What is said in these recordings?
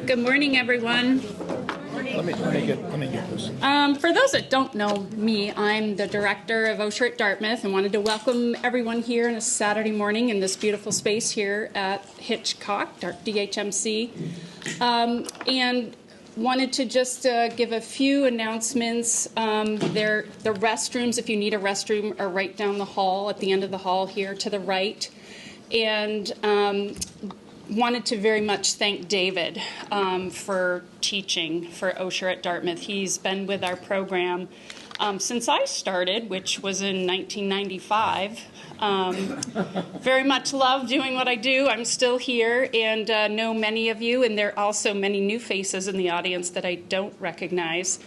Good morning, everyone. Let me get this. For those that don't know me, I'm the director of Osher at Dartmouth and wanted to welcome everyone here on a Saturday morning in this beautiful space here at Hitchcock, DHMC. And wanted to just give a few announcements. The restrooms, if you need a restroom, are right down the hall, at the end of the hall here to the right. And wanted to very much thank David for teaching for Osher at Dartmouth. He's been with our program since I started, which was in 1995. Very much love doing what I do. I'm still here and know many of you, and there are also many new faces in the audience that I don't recognize.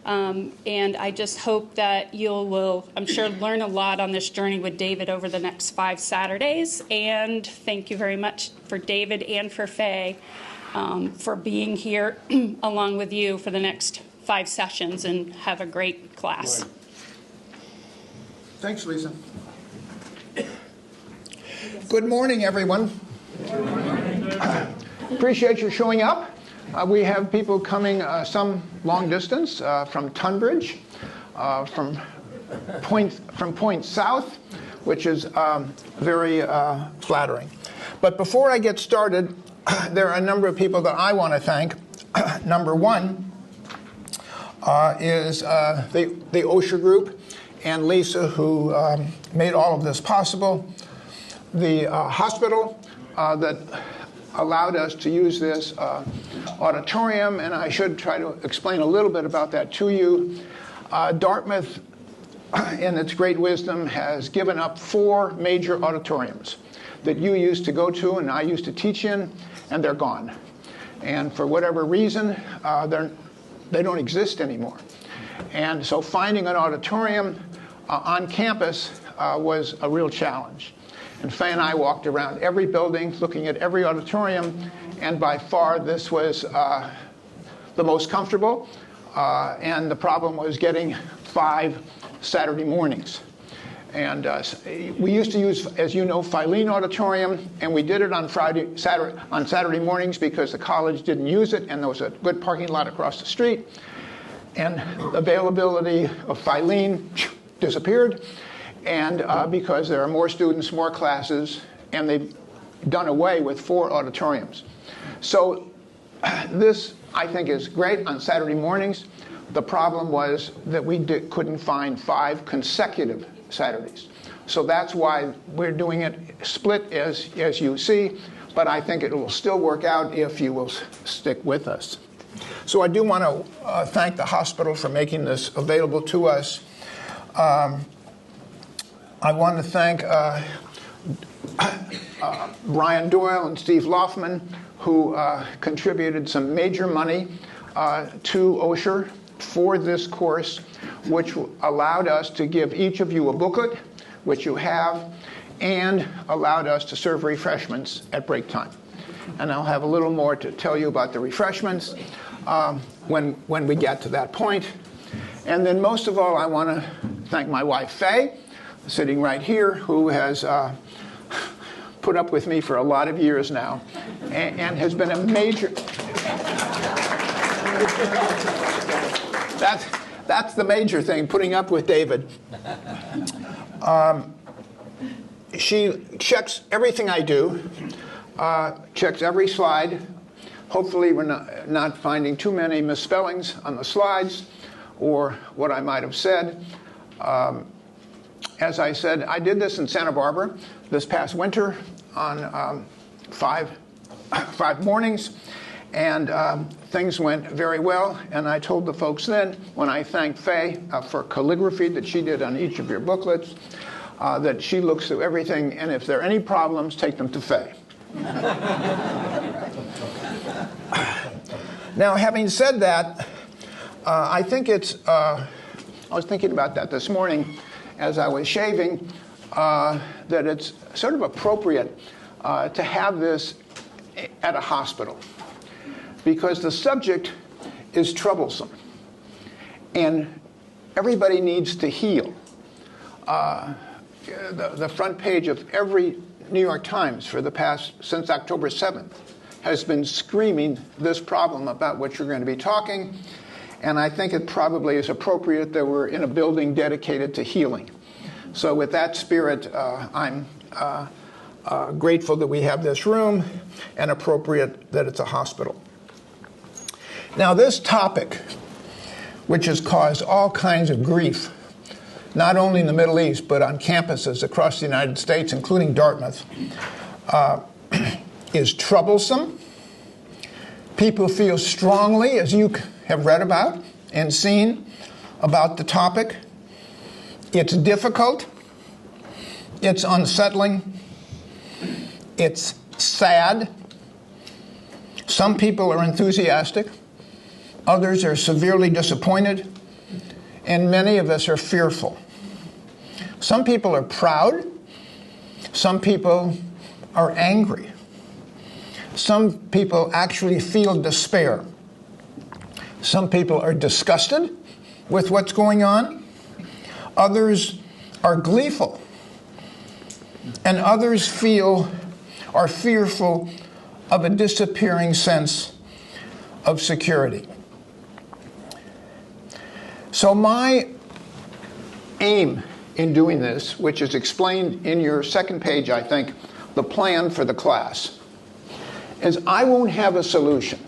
And I just hope that you will, I'm sure, learn a lot on this journey with David over the next 5 Saturdays. And thank you very much for David and for Faye for being here along with you for the next 5 sessions, and have a great class. Right. Thanks, Lisa. Good morning, everyone. Appreciate you showing up. We have people coming some long distance from Tunbridge, from Point South, which is very flattering. But before I get started, there are a number of people that I want to thank. Number one is the Osher Group and Lisa, who made all of this possible. The hospital that allowed us to use this auditorium, and I should try to explain a little bit about that to you. Dartmouth, in its great wisdom, has given up 4 major auditoriums that you used to go to and I used to teach in, and they're gone. And for whatever reason, they don't exist anymore. And so finding an auditorium on campus was a real challenge. And Faye and I walked around every building, looking at every auditorium, and by far this was the most comfortable. And the problem was getting 5 Saturday mornings. And we used to use, as you know, Filene Auditorium, and we did it on Saturday mornings because the college didn't use it, and there was a good parking lot across the street. And availability of Filene disappeared. And because there are more students, more classes, and they've done away with 4 auditoriums. So this, I think, is great on Saturday mornings. The problem was that we couldn't find 5 consecutive Saturdays. So that's why we're doing it split, as you see, but I think it will still work out if you will stick with us. So I do want to thank the hospital for making this available to us. I want to thank Brian Doyle and Steve Loffman, who contributed some major money to Osher for this course, which allowed us to give each of you a booklet, which you have, and allowed us to serve refreshments at break time. And I'll have a little more to tell you about the refreshments when we get to that point. And then most of all, I want to thank my wife, Faye, sitting right here, who has put up with me for a lot of years now, and has been a major... That's the major thing, putting up with David. She checks everything I do, checks every slide. Hopefully we're not finding too many misspellings on the slides or what I might have said. As I said, I did this in Santa Barbara this past winter on 5 mornings, and things went very well. And I told the folks then, when I thanked Faye for calligraphy that she did on each of your booklets, that she looks through everything, and if there are any problems, take them to Faye. Now, having said that, I think it's, I was thinking about that this morning as I was shaving, that it's sort of appropriate to have this at a hospital, because the subject is troublesome and everybody needs to heal. The front page of every New York Times since October 7th has been screaming this problem about what you're going to be talking, and I think it probably is appropriate that we're in a building dedicated to healing. So with that spirit, I'm grateful that we have this room, and appropriate that it's a hospital. Now, this topic, which has caused all kinds of grief, not only in the Middle East, but on campuses across the United States, including Dartmouth, is troublesome. People feel strongly, as you have read about and seen, about the topic. It's difficult. It's unsettling. It's sad. Some people are enthusiastic. Others are severely disappointed. And many of us are fearful. Some people are proud. Some people are angry. Some people actually feel despair. Some people are disgusted with what's going on. Others are gleeful. And others are fearful of a disappearing sense of security. So my aim in doing this, which is explained in your second page, I think, the plan for the class, is I won't have a solution.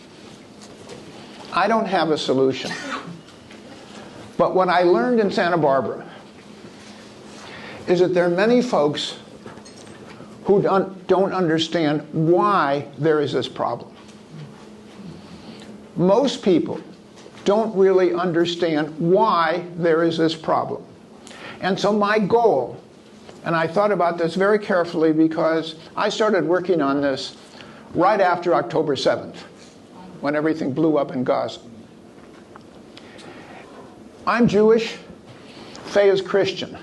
I don't have a solution. But what I learned in Santa Barbara is that there are many folks who don't understand why there is this problem. Most people don't really understand why there is this problem. And so my goal, and I thought about this very carefully because I started working on this right after October 7th, when everything blew up in Gaza. I'm Jewish, Faye is Christian.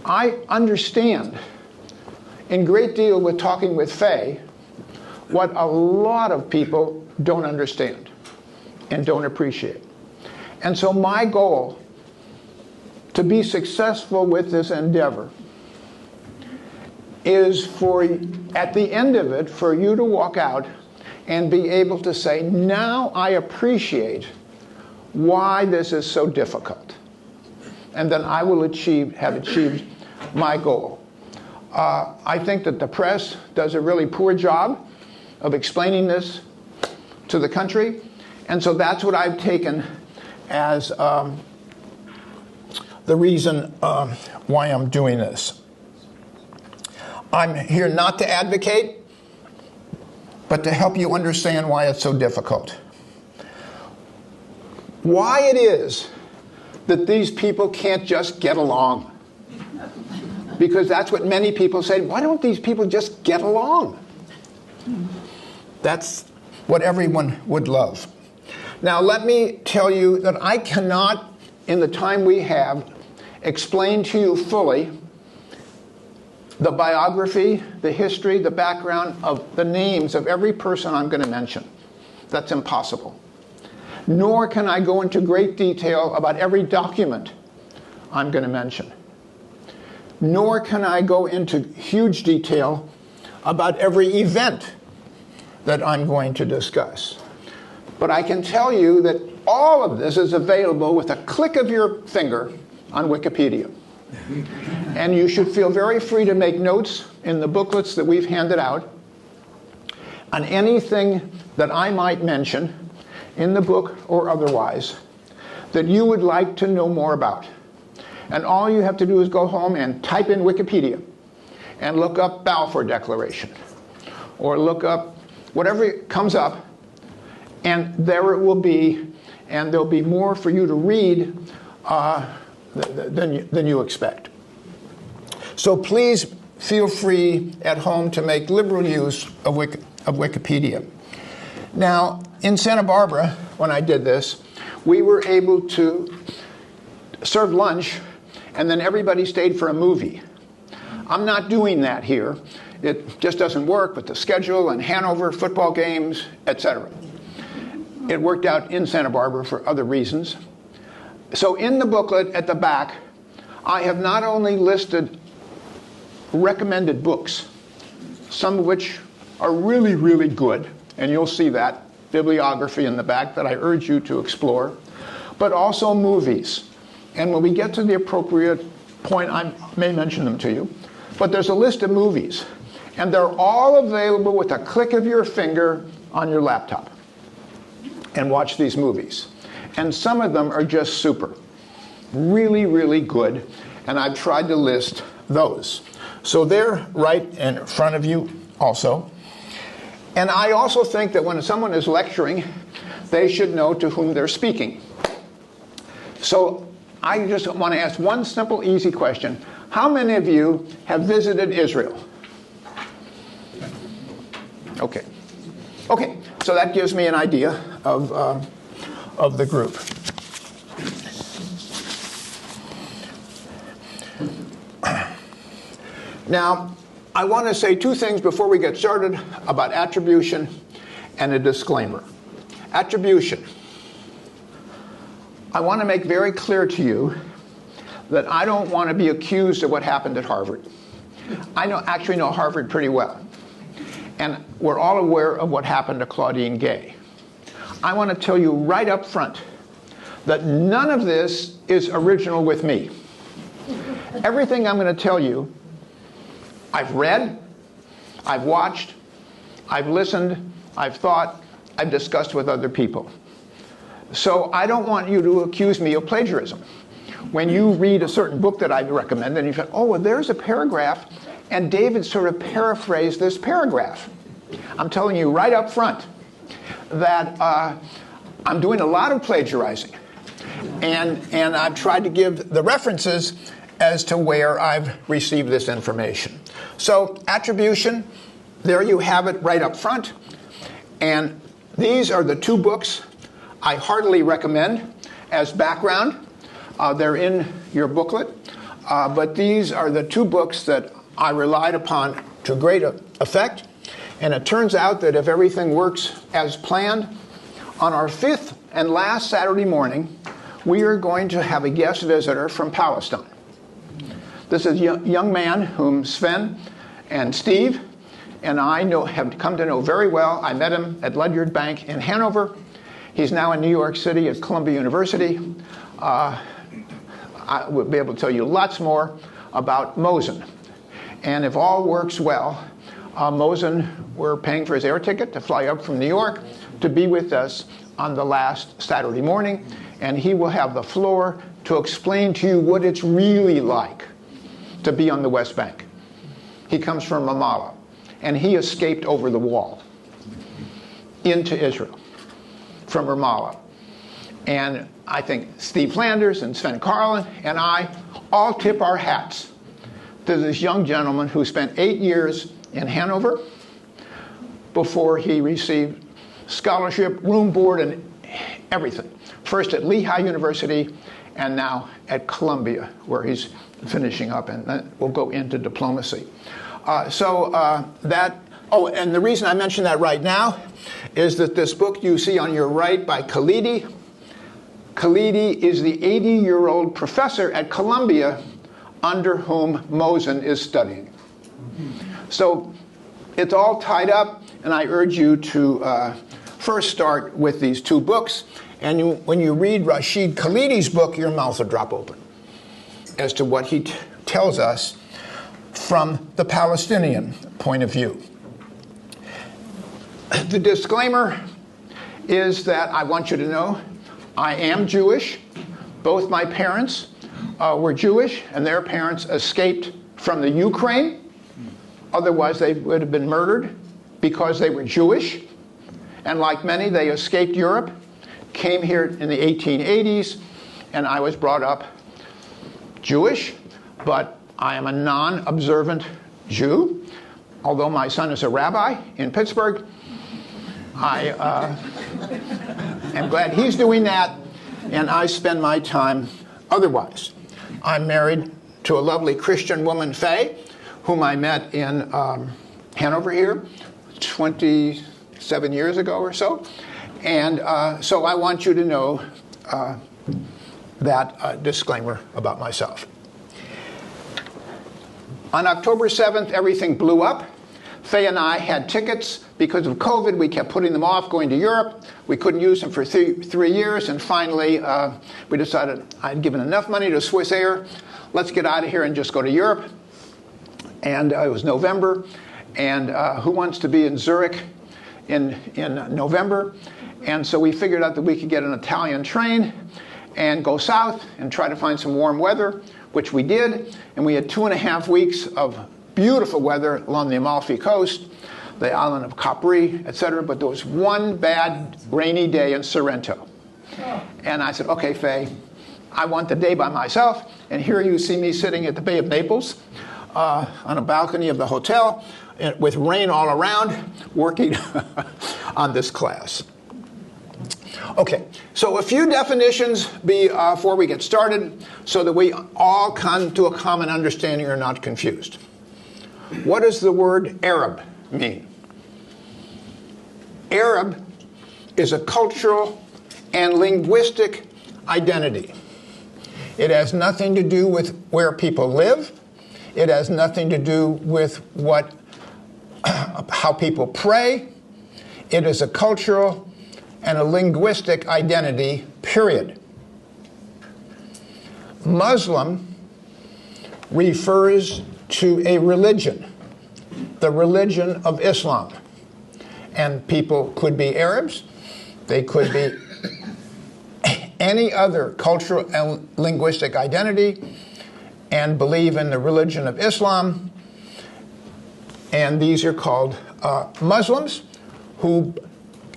I understand in great deal with talking with Faye what a lot of people don't understand and don't appreciate. And so my goal to be successful with this endeavor is for, at the end of it, for you to walk out and be able to say, now I appreciate why this is so difficult. And then I will have achieved my goal. I think that the press does a really poor job of explaining this to the country. And so that's what I've taken as the reason why I'm doing this. I'm here not to advocate, but to help you understand why it's so difficult. Why it is that these people can't just get along. Because that's what many people say. Why don't these people just get along? That's what everyone would love. Now, let me tell you that I cannot, in the time we have, explain to you fully the biography, the history, the background of the names of every person I'm going to mention. That's impossible. Nor can I go into great detail about every document I'm going to mention. Nor can I go into huge detail about every event that I'm going to discuss. But I can tell you that all of this is available with a click of your finger on Wikipedia. And you should feel very free to make notes in the booklets that we've handed out on anything that I might mention in the book or otherwise that you would like to know more about. And all you have to do is go home and type in Wikipedia and look up Balfour Declaration or look up whatever comes up, and there it will be, and there'll be more for you to read than you expect. So please feel free at home to make liberal use of Wikipedia. Now, in Santa Barbara, when I did this, we were able to serve lunch, and then everybody stayed for a movie. I'm not doing that here. It just doesn't work with the schedule and Hanover football games, etc. It worked out in Santa Barbara for other reasons. So in the booklet at the back, I have not only listed recommended books some of which are really, really good, and you'll see that bibliography in the back that I urge you to explore, but also movies. And when we get to the appropriate point, I may mention them to you, but there's a list of movies, and they're all available with a click of your finger on your laptop. And watch these movies. And some of them are just super. Really, really good. And I've tried to list those. So they're right in front of you also. And I also think that when someone is lecturing, they should know to whom they're speaking. So I just want to ask one simple, easy question. How many of you have visited Israel? Okay. Okay, so that gives me an idea of the group. Now, I want to say two things before we get started about attribution and a disclaimer. Attribution. I want to make very clear to you that I don't want to be accused of what happened at Harvard. I actually know Harvard pretty well. And we're all aware of what happened to Claudine Gay. I want to tell you right up front that none of this is original with me. Everything I'm going to tell you, I've read, I've watched, I've listened, I've thought, I've discussed with other people. So I don't want you to accuse me of plagiarism. When you read a certain book that I recommend, and you say, oh, well, there's a paragraph, and David sort of paraphrased this paragraph. I'm telling you right up front that I'm doing a lot of plagiarizing. And I've tried to give the references as to where I've received this information. So attribution, there you have it right up front. And these are the two books I heartily recommend as background. They're in your booklet. But these are the two books that I relied upon to great effect. And it turns out that if everything works as planned, on our fifth and last Saturday morning, we are going to have a guest visitor from Palestine. This is a young man whom Sven and Steve and I have come to know very well. I met him at Ledyard Bank in Hanover. He's now in New York City at Columbia University. I will be able to tell you lots more about Mosen. And if all works well, Mosen, we're paying for his air ticket to fly up from New York to be with us on the last Saturday morning. And he will have the floor to explain to you what it's really like to be on the West Bank. He comes from Ramallah, and he escaped over the wall into Israel from Ramallah. And I think Steve Flanders and Sven Carlin and I all tip our hats to this young gentleman who spent 8 years in Hanover before he received scholarship, room, board, and everything. First at Lehigh University and now at Columbia, where he's finishing up, and then we'll go into diplomacy. And the reason I mention that right now is that this book you see on your right by Khalidi is the 80-year-old professor at Columbia under whom Mosen is studying. So it's all tied up, and I urge you to first start with these two books. And when you read Rashid Khalidi's book, your mouth will drop open as to what he tells us from the Palestinian point of view. The disclaimer is that I want you to know I am Jewish. Both my parents were Jewish, and their parents escaped from the Ukraine. Otherwise, they would have been murdered because they were Jewish. And like many, they escaped Europe, came here in the 1880s, and I was brought up Jewish, but I am a non-observant Jew. Although my son is a rabbi in Pittsburgh, I am glad he's doing that, and I spend my time otherwise. I'm married to a lovely Christian woman, Faye, whom I met in Hanover here 27 years ago or so. And so I want you to know that disclaimer about myself. On October 7th, everything blew up. Faye and I had tickets. Because of COVID, we kept putting them off going to Europe. We couldn't use them for 3 years, and finally we decided I'd given enough money to Swiss Air. Let's get out of here and just go to Europe. And it was November, and who wants to be in Zurich in November? And so we figured out that we could get an Italian train and go south and try to find some warm weather, which we did. And we had 2.5 weeks of beautiful weather along the Amalfi Coast, the island of Capri, etc. But there was one bad rainy day in Sorrento. And I said, okay, Faye, I want the day by myself. And here you see me sitting at the Bay of Naples on a balcony of the hotel with rain all around, working on this class. Okay, so a few definitions before we get started so that we all come to a common understanding or not confused. What does the word Arab mean? Arab is a cultural and linguistic identity. It has nothing to do with where people live. It has nothing to do with how people pray. It is a cultural and a linguistic identity, period. Muslim refers to a religion, the religion of Islam. And people could be Arabs, they could be any other cultural and linguistic identity and believe in the religion of Islam. And these are called Muslims who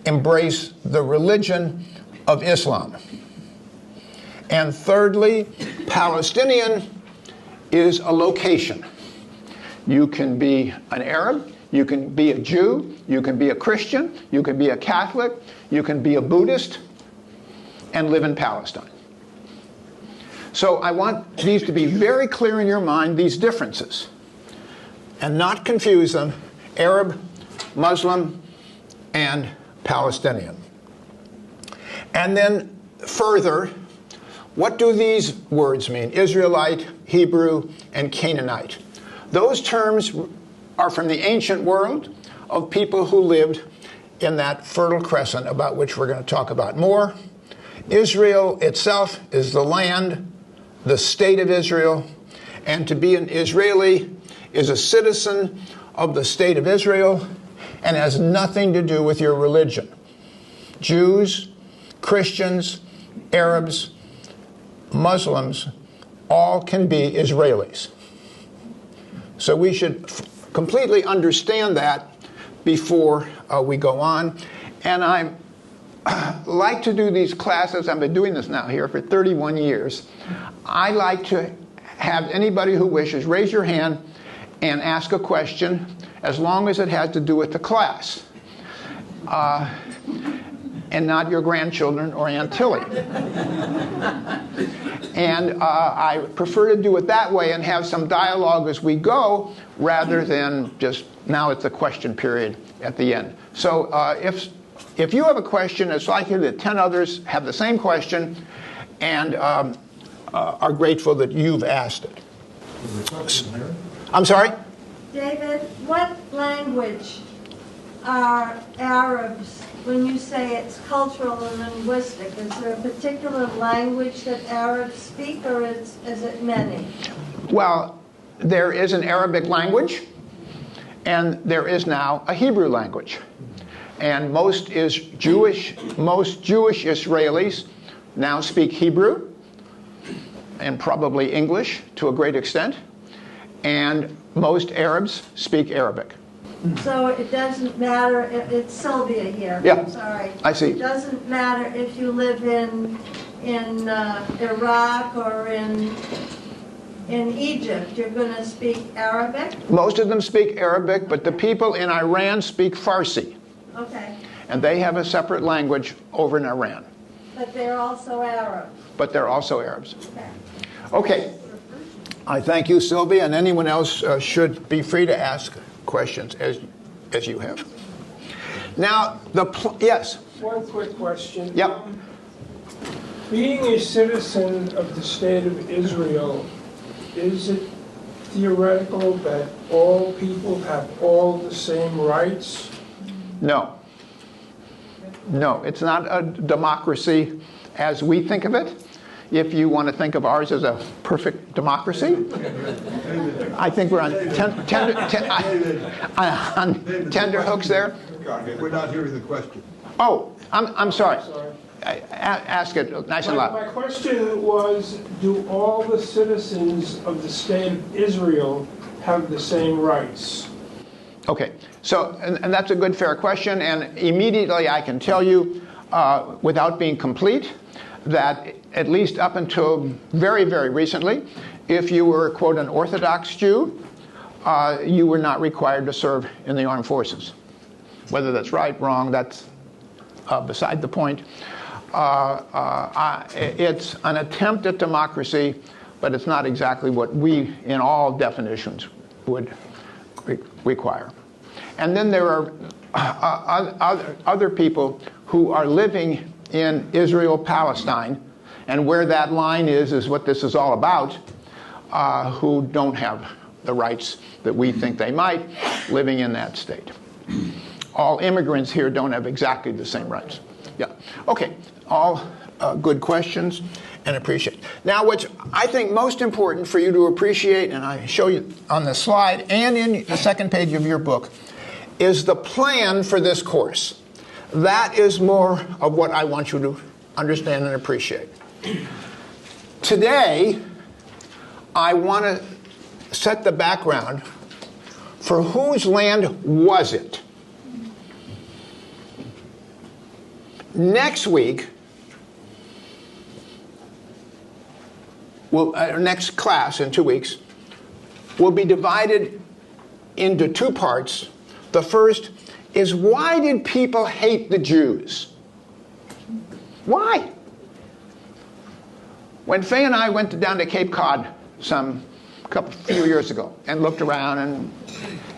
embrace the religion of Islam. And thirdly, Palestinian is a location. You can be an Arab, you can be a Jew, you can be a Christian, you can be a Catholic, you can be a Buddhist, and live in Palestine. So I want these to be very clear in your mind, these differences, and not confuse them, Arab, Muslim, and Palestinian. And then further, what do these words mean? Israelite, Hebrew, and Canaanite. Those terms are from the ancient world of people who lived in that Fertile Crescent, about which we're going to talk about more. Israel itself is the land, the state of Israel, and to be an Israeli is a citizen of the state of Israel and has nothing to do with your religion. Jews, Christians, Arabs, Muslims, all can be Israelis. So we should completely understand that before we go on. And I like to do these classes. I've been doing this now here for 31 years. I like to have anybody who wishes raise your hand and ask a question, as long as it has to do with the class, and not your grandchildren or Aunt Tilly. And I prefer to do it that way and have some dialogue as we go, rather than just now it's the question period at the end. So if you have a question, it's likely that 10 others have the same question and are grateful that you've asked it. I'm sorry? David, what language are Arabs, when you say it's cultural and linguistic? Is there a particular language that Arabs speak, or is it many? Well, there is an Arabic language, and there is now a Hebrew language. And most Jewish Israelis now speak Hebrew, and probably English to a great extent. And most Arabs speak Arabic. So it doesn't matter, it's Sylvia here. Yeah, sorry. I see. It doesn't matter if you live in Iraq or in Egypt, you're going to speak Arabic? Most of them speak Arabic, but the people in Iran speak Farsi. Okay. And they have a separate language over in Iran. But they're also Arabs? But they're also Arabs. Okay. Okay. I thank you, Sylvia, and anyone else should be free to ask questions as you have. Now, yes? One quick question. Yep. Being a citizen of the State of Israel, is it theoretical that all people have all the same rights? No. No, it's not a democracy as we think of it. If you want to think of ours as a perfect democracy, I think we're on tender hooks there. We're not hearing the question. Oh, I'm sorry. Ask it nice and loud. My question was, do all the citizens of the state of Israel have the same rights? Okay, so, and that's a good, fair question, and immediately I can tell you, without being complete, that at least up until very, very recently, if you were, quote, an Orthodox Jew, you were not required to serve in the armed forces. Whether that's right, wrong, that's beside the point. It's an attempt at democracy, but it's not exactly what we, in all definitions, would require. And then there are other people who are living in Israel, Palestine, and where that line is what this is all about, who don't have the rights that we think they might, living in that state. All immigrants here don't have exactly the same rights. Yeah. Okay. All good questions and appreciate. Now, what's I think most important for you to appreciate, and I show you on the slide and in the second page of your book, is the plan for this course. That is more of what I want you to understand and appreciate. Today, I want to set the background for whose land was it. Next week, next class in 2 weeks, will be divided into two parts. The first is, why did people hate the Jews? Why? When Faye and I went down to Cape Cod few years ago and looked around and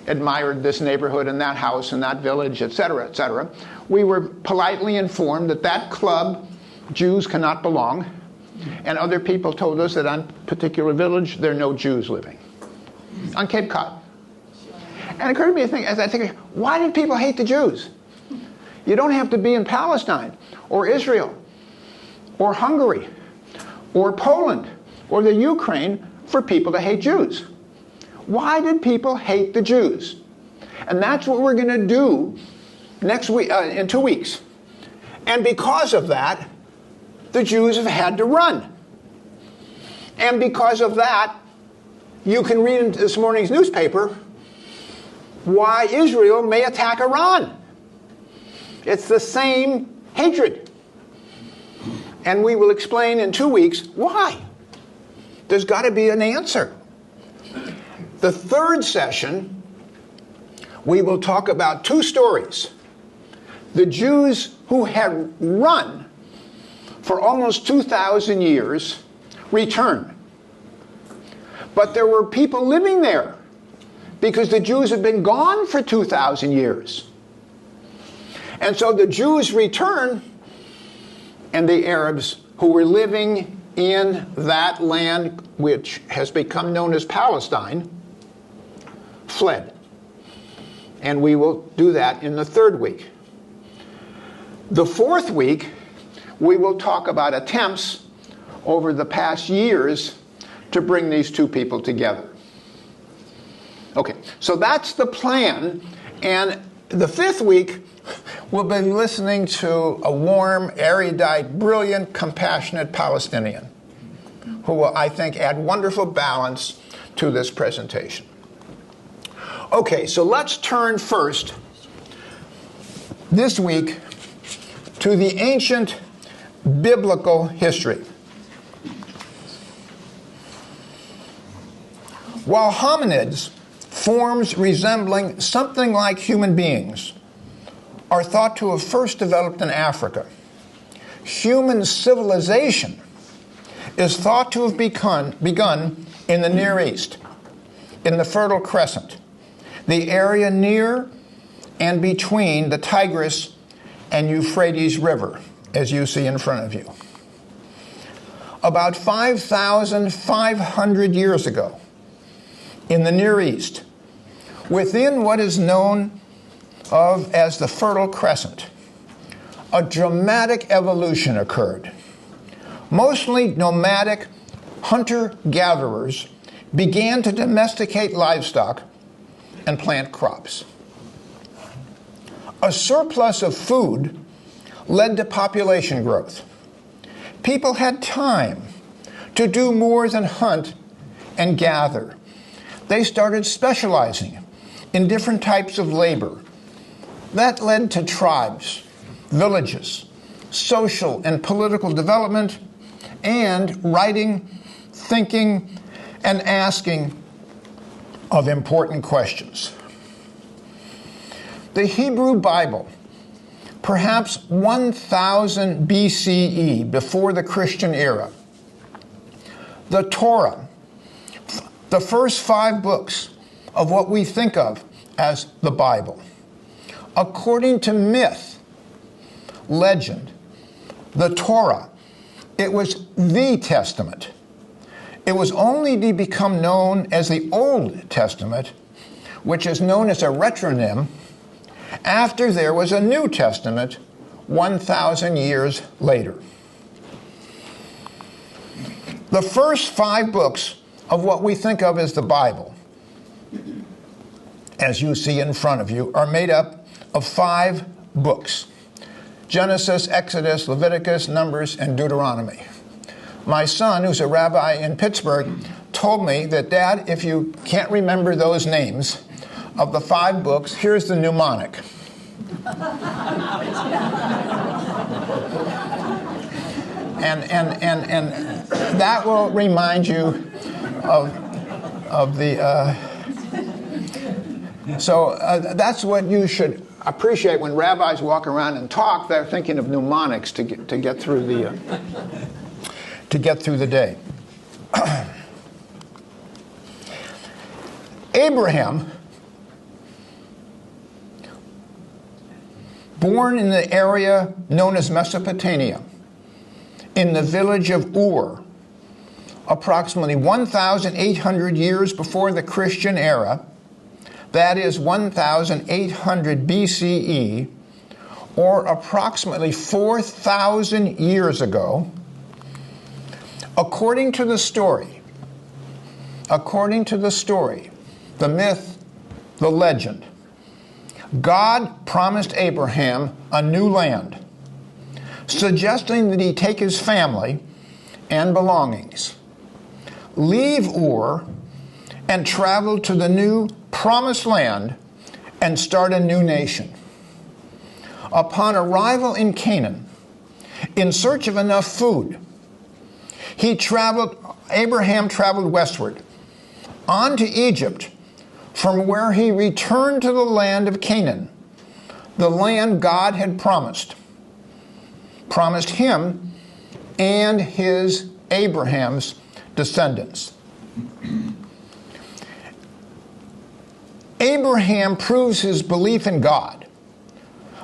admired this neighborhood and that house and that village, etc., we were politely informed that that club, Jews cannot belong, and other people told us that on a particular village there are no Jews living on Cape Cod. And it occurred to me to think, as I think, why did people hate the Jews? You don't have to be in Palestine or Israel or Hungary or Poland or the Ukraine for people to hate Jews. Why did people hate the Jews? And that's what we're going to do next week, in 2 weeks. And because of that, the Jews have had to run. And because of that, you can read in this morning's newspaper why Israel may attack Iran. It's the same hatred. And we will explain in 2 weeks why. There's got to be an answer. The third session, we will talk about two stories. The Jews who had run for almost 2,000 years return. But there were people living there because the Jews had been gone for 2,000 years. And so the Jews return, and the Arabs who were living in that land which has become known as Palestine fled. And we will do that in the third week. The fourth week, we will talk about attempts over the past years to bring these two people together. Okay, so that's the plan. And the fifth week, we'll be listening to a warm, erudite, brilliant, compassionate Palestinian who will, I think, add wonderful balance to this presentation. Okay, so let's turn first this week to the ancient biblical history. While hominids, forms resembling something like human beings, are thought to have first developed in Africa, human civilization is thought to have begun in the Near East, in the Fertile Crescent, the area near and between the Tigris and Euphrates River, as you see in front of you. About 5,500 years ago, in the Near East, within what is known of as the Fertile Crescent, a dramatic evolution occurred. Mostly nomadic hunter-gatherers began to domesticate livestock and plant crops. A surplus of food led to population growth. People had time to do more than hunt and gather. They started specializing in different types of labor. That led to tribes, villages, social and political development, and writing, thinking, and asking of important questions. The Hebrew Bible, perhaps 1000 BCE, before the Christian era, the Torah, the first 5 books of what we think of as the Bible. According to myth, legend, the Torah, it was the Testament. It was only to become known as the Old Testament, which is known as a retronym, after there was a New Testament 1,000 years later. The first 5 books of what we think of as the Bible, as you see in front of you, are made up of 5 books: Genesis, Exodus, Leviticus, Numbers, and Deuteronomy. My son, who's a rabbi in Pittsburgh, told me that, Dad, if you can't remember those names of the 5 books, here's the mnemonic. And that will remind you of the... that's what you should appreciate when rabbis walk around and talk. They're thinking of mnemonics to get through the day. Abraham, born in the area known as Mesopotamia, in the village of Ur, approximately 1,800 years before the Christian era, that is 1,800 BCE, or approximately 4,000 years ago, according to the story, the myth, the legend, God promised Abraham a new land, suggesting that he take his family and belongings, leave Ur, and travel to the new promised land and start a new nation. Upon arrival in Canaan, in search of enough food, Abraham traveled westward, on to Egypt, from where he returned to the land of Canaan, the land God had promised him and his Abraham's descendants. Abraham proves his belief in God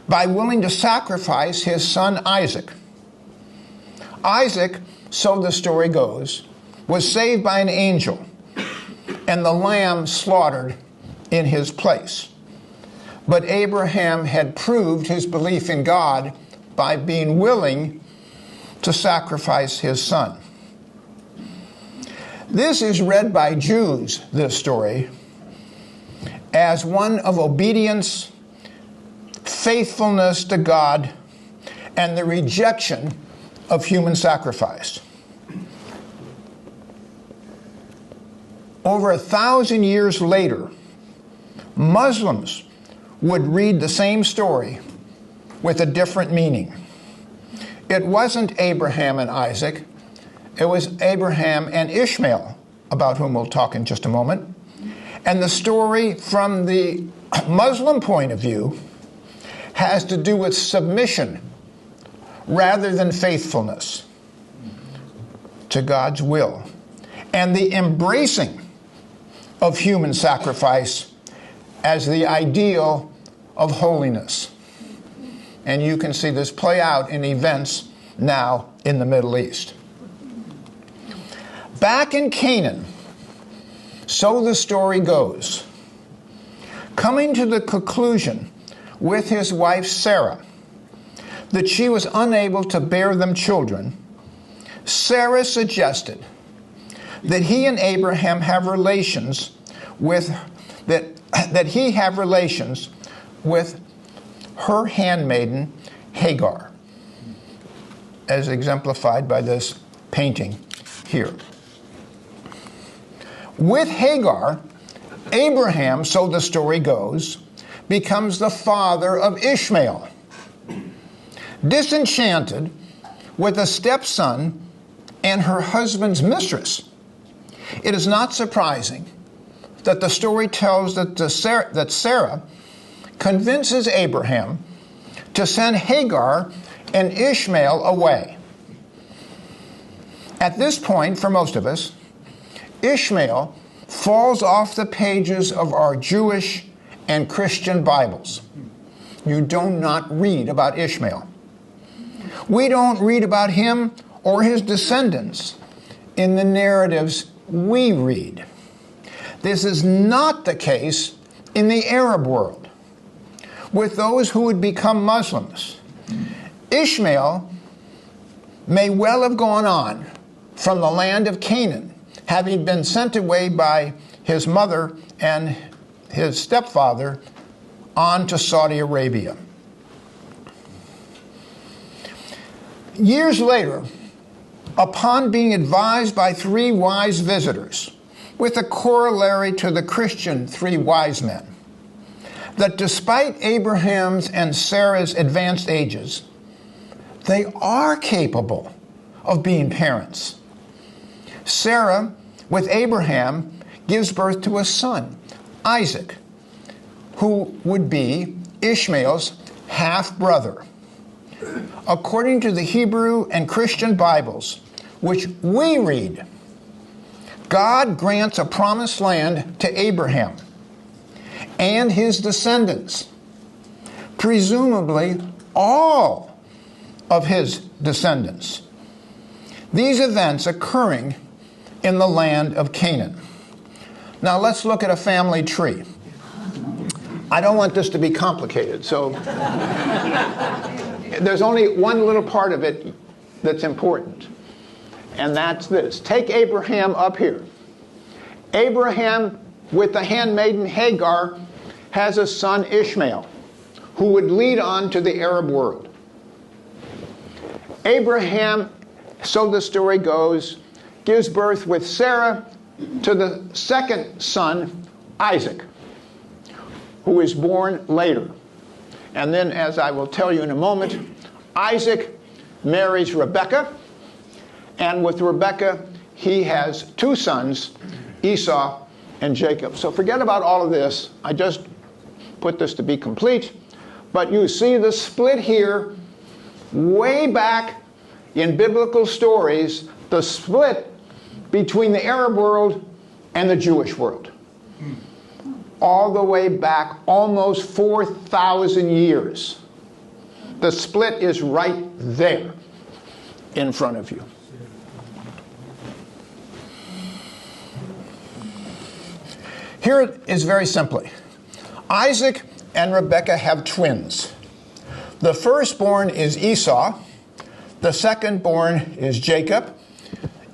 by willing to sacrifice his son Isaac. Isaac, so the story goes, was saved by an angel and the lamb slaughtered in his place. But Abraham had proved his belief in God by being willing to sacrifice his son. This is read by Jews, this story, as one of obedience, faithfulness to God, and the rejection of human sacrifice. Over 1,000 years later, Muslims would read the same story with a different meaning. It wasn't Abraham and Isaac, it was Abraham and Ishmael, about whom we'll talk in just a moment. And the story from the Muslim point of view has to do with submission rather than faithfulness to God's will, and the embracing of human sacrifice as the ideal of holiness. And you can see this play out in events now in the Middle East. Back in Canaan, so the story goes. Coming to the conclusion with his wife Sarah that she was unable to bear them children, Sarah suggested that he and Abraham have relations with that he have relations with her handmaiden Hagar, as exemplified by this painting here. With Hagar, Abraham, so the story goes, becomes the father of Ishmael. Disenchanted with a stepson and her husband's mistress, it is not surprising that the story tells that Sarah convinces Abraham to send Hagar and Ishmael away. At this point, for most of us, Ishmael falls off the pages of our Jewish and Christian Bibles. You do not read about Ishmael. We don't read about him or his descendants in the narratives we read. This is not the case in the Arab world, with those who would become Muslims. Ishmael may well have gone on from the land of Canaan, having been sent away by his mother and his stepfather on to Saudi Arabia. Years later, upon being advised by 3 wise visitors, with a corollary to the Christian 3 wise men, that despite Abraham's and Sarah's advanced ages, they are capable of being parents. Sarah, with Abraham, gives birth to a son, Isaac, who would be Ishmael's half-brother. According to the Hebrew and Christian Bibles, which we read, God grants a promised land to Abraham and his descendants, presumably all of his descendants. These events occurring in the land of Canaan. Now let's look at a family tree. I don't want this to be complicated, so there's only one little part of it that's important, and that's this. Take Abraham up here. Abraham, with the handmaiden Hagar, has a son Ishmael, who would lead on to the Arab world. Abraham, so the story goes, gives birth with Sarah to the second son, Isaac, who is born later. And then, as I will tell you in a moment, Isaac marries Rebekah, and with Rebekah, he has 2 sons, Esau and Jacob. So forget about all of this. I just put this to be complete. But you see the split here, way back in biblical stories, the split between the Arab world and the Jewish world. All the way back almost 4,000 years. The split is right there in front of you. Here it is very simply. Isaac and Rebekah have twins. The firstborn is Esau. The secondborn is Jacob.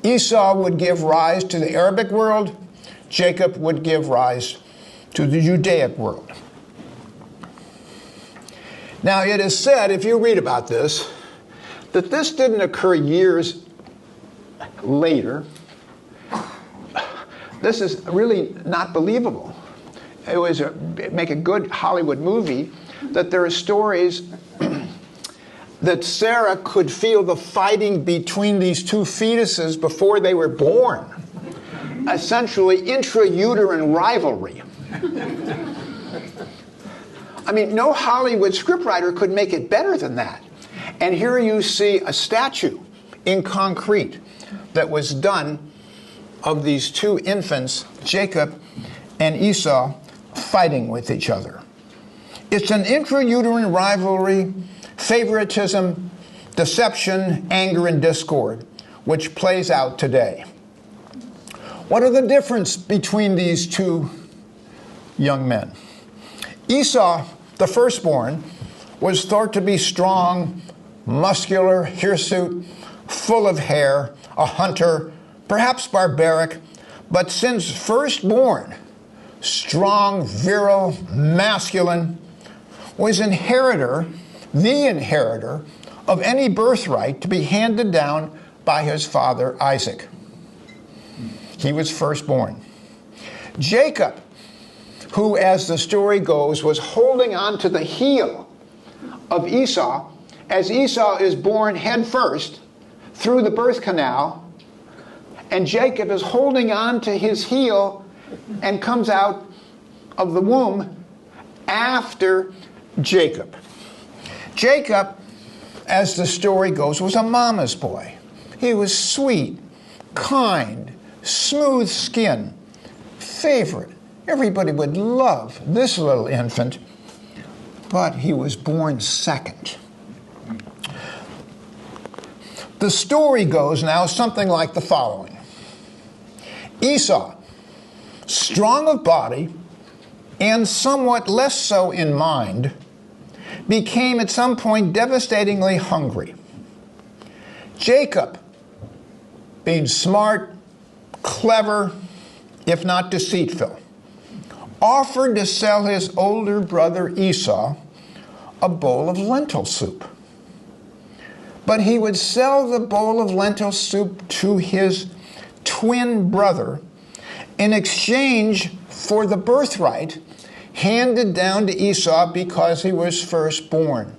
Esau would give rise to the Arabic world. Jacob would give rise to the Judaic world. Now, it is said, if you read about this, that this didn't occur years later. This is really not believable. It was make a good Hollywood movie that there are stories that Sarah could feel the fighting between these 2 fetuses before they were born. Essentially, intrauterine rivalry. I mean, no Hollywood scriptwriter could make it better than that. And here you see a statue in concrete that was done of these 2 infants, Jacob and Esau, fighting with each other. It's an intrauterine rivalry, favoritism, deception, anger, and discord, which plays out today. What are the difference between these two young men? Esau, the firstborn, was thought to be strong, muscular, hirsute, full of hair, a hunter, perhaps barbaric, but since firstborn, strong, virile, masculine, was the inheritor of any birthright to be handed down by his father Isaac. He was firstborn. Jacob, who, as the story goes, was holding on to the heel of Esau, as Esau is born head first through the birth canal, and Jacob is holding on to his heel and comes out of the womb after Jacob. Jacob, as the story goes, was a mama's boy. He was sweet, kind, smooth skin, favorite. Everybody would love this little infant, but he was born second. The story goes now something like the following. Esau, strong of body and somewhat less so in mind, became at some point devastatingly hungry. Jacob, being smart, clever, if not deceitful, offered to sell his older brother Esau a bowl of lentil soup. But he would sell the bowl of lentil soup to his twin brother in exchange for the birthright handed down to Esau because he was firstborn.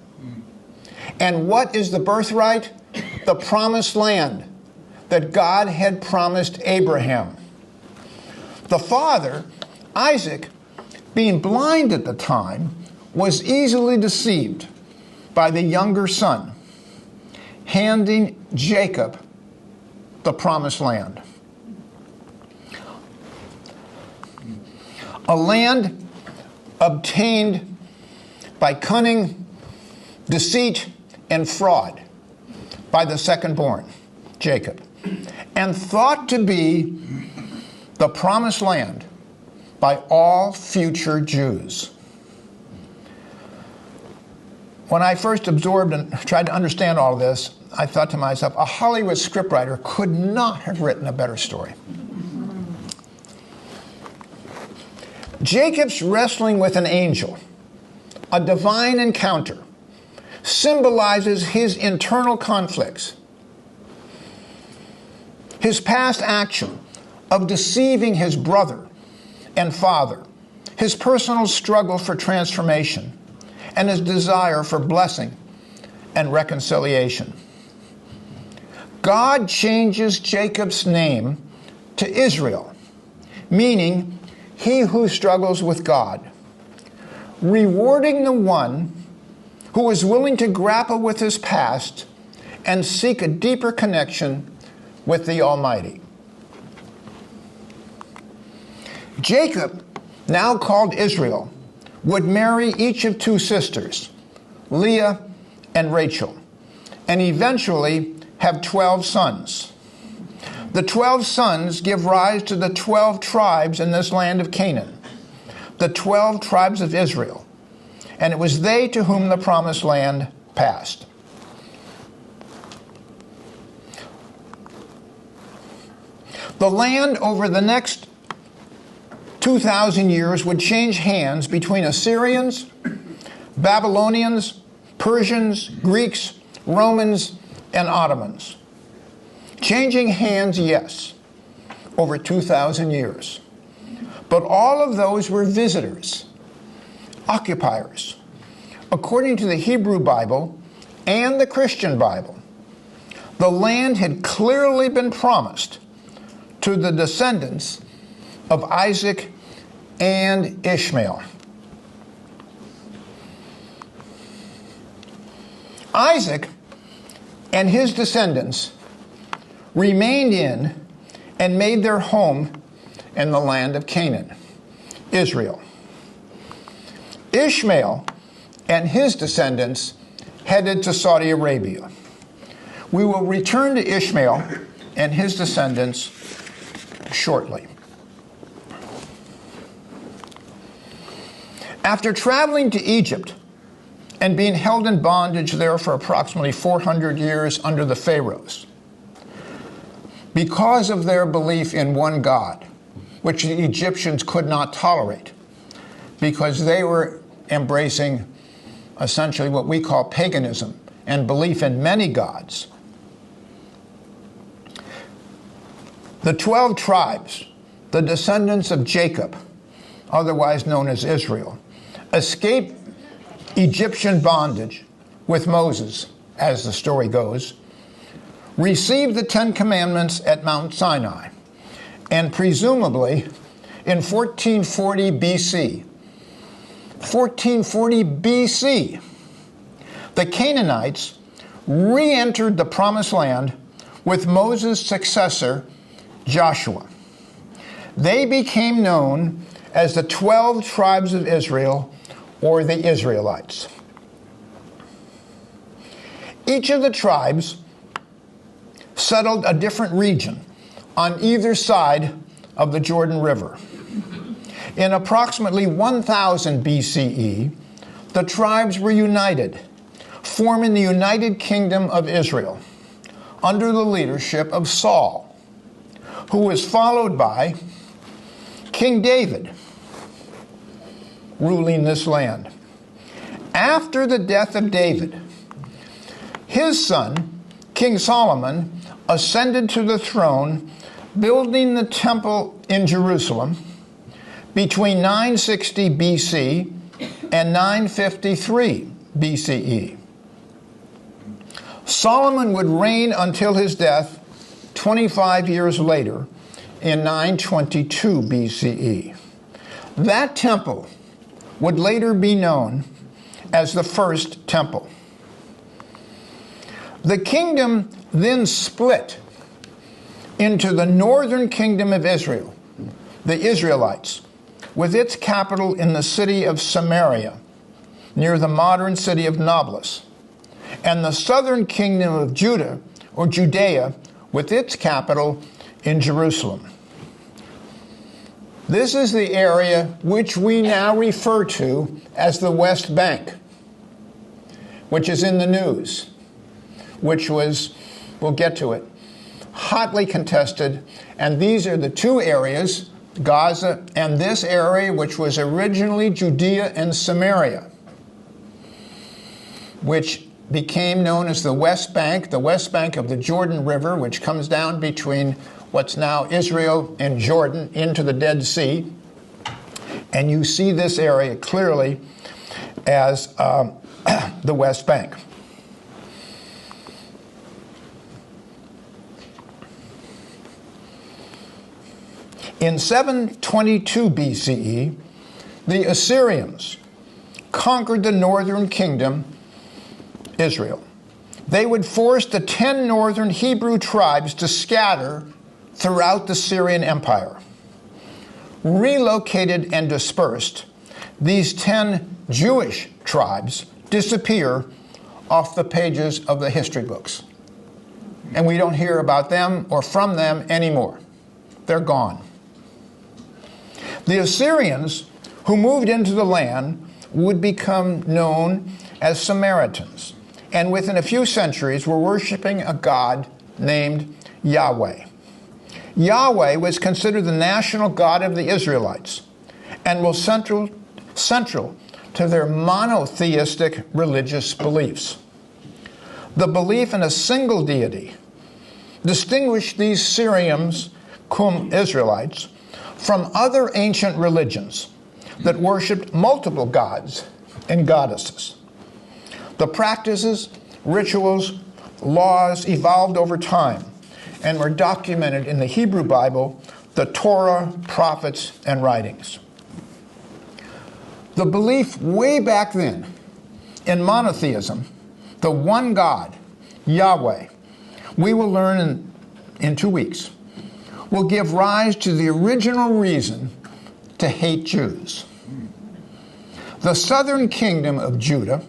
And what is the birthright? The promised land that God had promised Abraham. The father, Isaac, being blind at the time, was easily deceived by the younger son, handing Jacob the promised land. A land obtained by cunning, deceit, and fraud by the second-born, Jacob, and thought to be the promised land by all future Jews. When I first absorbed and tried to understand all this, I thought to myself, a Hollywood scriptwriter could not have written a better story. Jacob's wrestling with an angel, a divine encounter, symbolizes his internal conflicts, his past action of deceiving his brother and father, his personal struggle for transformation, and his desire for blessing and reconciliation. God changes Jacob's name to Israel, meaning he who struggles with God, rewarding the one who is willing to grapple with his past and seek a deeper connection with the Almighty. Jacob, now called Israel, would marry each of two sisters, Leah and Rachel, and eventually have 12 sons. The 12 sons give rise to the 12 tribes in this land of Canaan, the 12 tribes of Israel, and it was they to whom the promised land passed. The land over the next 2,000 years would change hands between Assyrians, Babylonians, Persians, Greeks, Romans, and Ottomans. Changing hands, yes, over 2,000 years. But all of those were visitors, occupiers. According to the Hebrew Bible and the Christian Bible, the land had clearly been promised to the descendants of Isaac and Ishmael. Isaac and his descendants remained in and made their home in the land of Canaan, Israel. Ishmael and his descendants headed to Saudi Arabia. We will return to Ishmael and his descendants shortly. After traveling to Egypt and being held in bondage there for approximately 400 years under the pharaohs, because of their belief in one God, which the Egyptians could not tolerate, because they were embracing essentially what we call paganism and belief in many gods. The 12 tribes, the descendants of Jacob, otherwise known as Israel, escaped Egyptian bondage with Moses, as the story goes, received the Ten Commandments at Mount Sinai, and presumably in 1440 BC, the Canaanites re-entered the Promised Land with Moses' successor, Joshua. They became known as the 12 tribes of Israel, or the Israelites. Each of the tribes settled a different region on either side of the Jordan River. In approximately 1000 BCE, the tribes were united, forming the United Kingdom of Israel under the leadership of Saul, who was followed by King David, ruling this land. After the death of David, his son, King Solomon, ascended to the throne, building the temple in Jerusalem between 960 BC and 953 BCE. Solomon would reign until his death 25 years later in 922 BCE. That temple would later be known as the First Temple. The kingdom then split into the northern kingdom of Israel, the Israelites, with its capital in the city of Samaria, near the modern city of Nablus, and the southern kingdom of Judah, or Judea, with its capital in Jerusalem. This is the area which we now refer to as the West Bank, which is in the news, which was, we'll get to it, hotly contested. And these are the two areas, Gaza and this area, which was originally Judea and Samaria, which became known as the West Bank of the Jordan River, which comes down between what's now Israel and Jordan into the Dead Sea. And you see this area clearly as the West Bank. In 722 BCE, the Assyrians conquered the northern kingdom, Israel. They would force the 10 northern Hebrew tribes to scatter throughout the Syrian Empire. Relocated and dispersed, these 10 Jewish tribes disappear off the pages of the history books. And we don't hear about them or from them anymore. They're gone. The Assyrians, who moved into the land, would become known as Samaritans, and within a few centuries were worshiping a god named Yahweh. Yahweh was considered the national god of the Israelites and was central to their monotheistic religious beliefs. The belief in a single deity distinguished these Syrians, cum Israelites, from other ancient religions that worshipped multiple gods and goddesses. The practices, rituals, laws evolved over time and were documented in the Hebrew Bible, the Torah, prophets, and writings. The belief way back then in monotheism, the one God, Yahweh, we will learn in 2 weeks, will give rise to the original reason to hate Jews. The southern kingdom of Judah,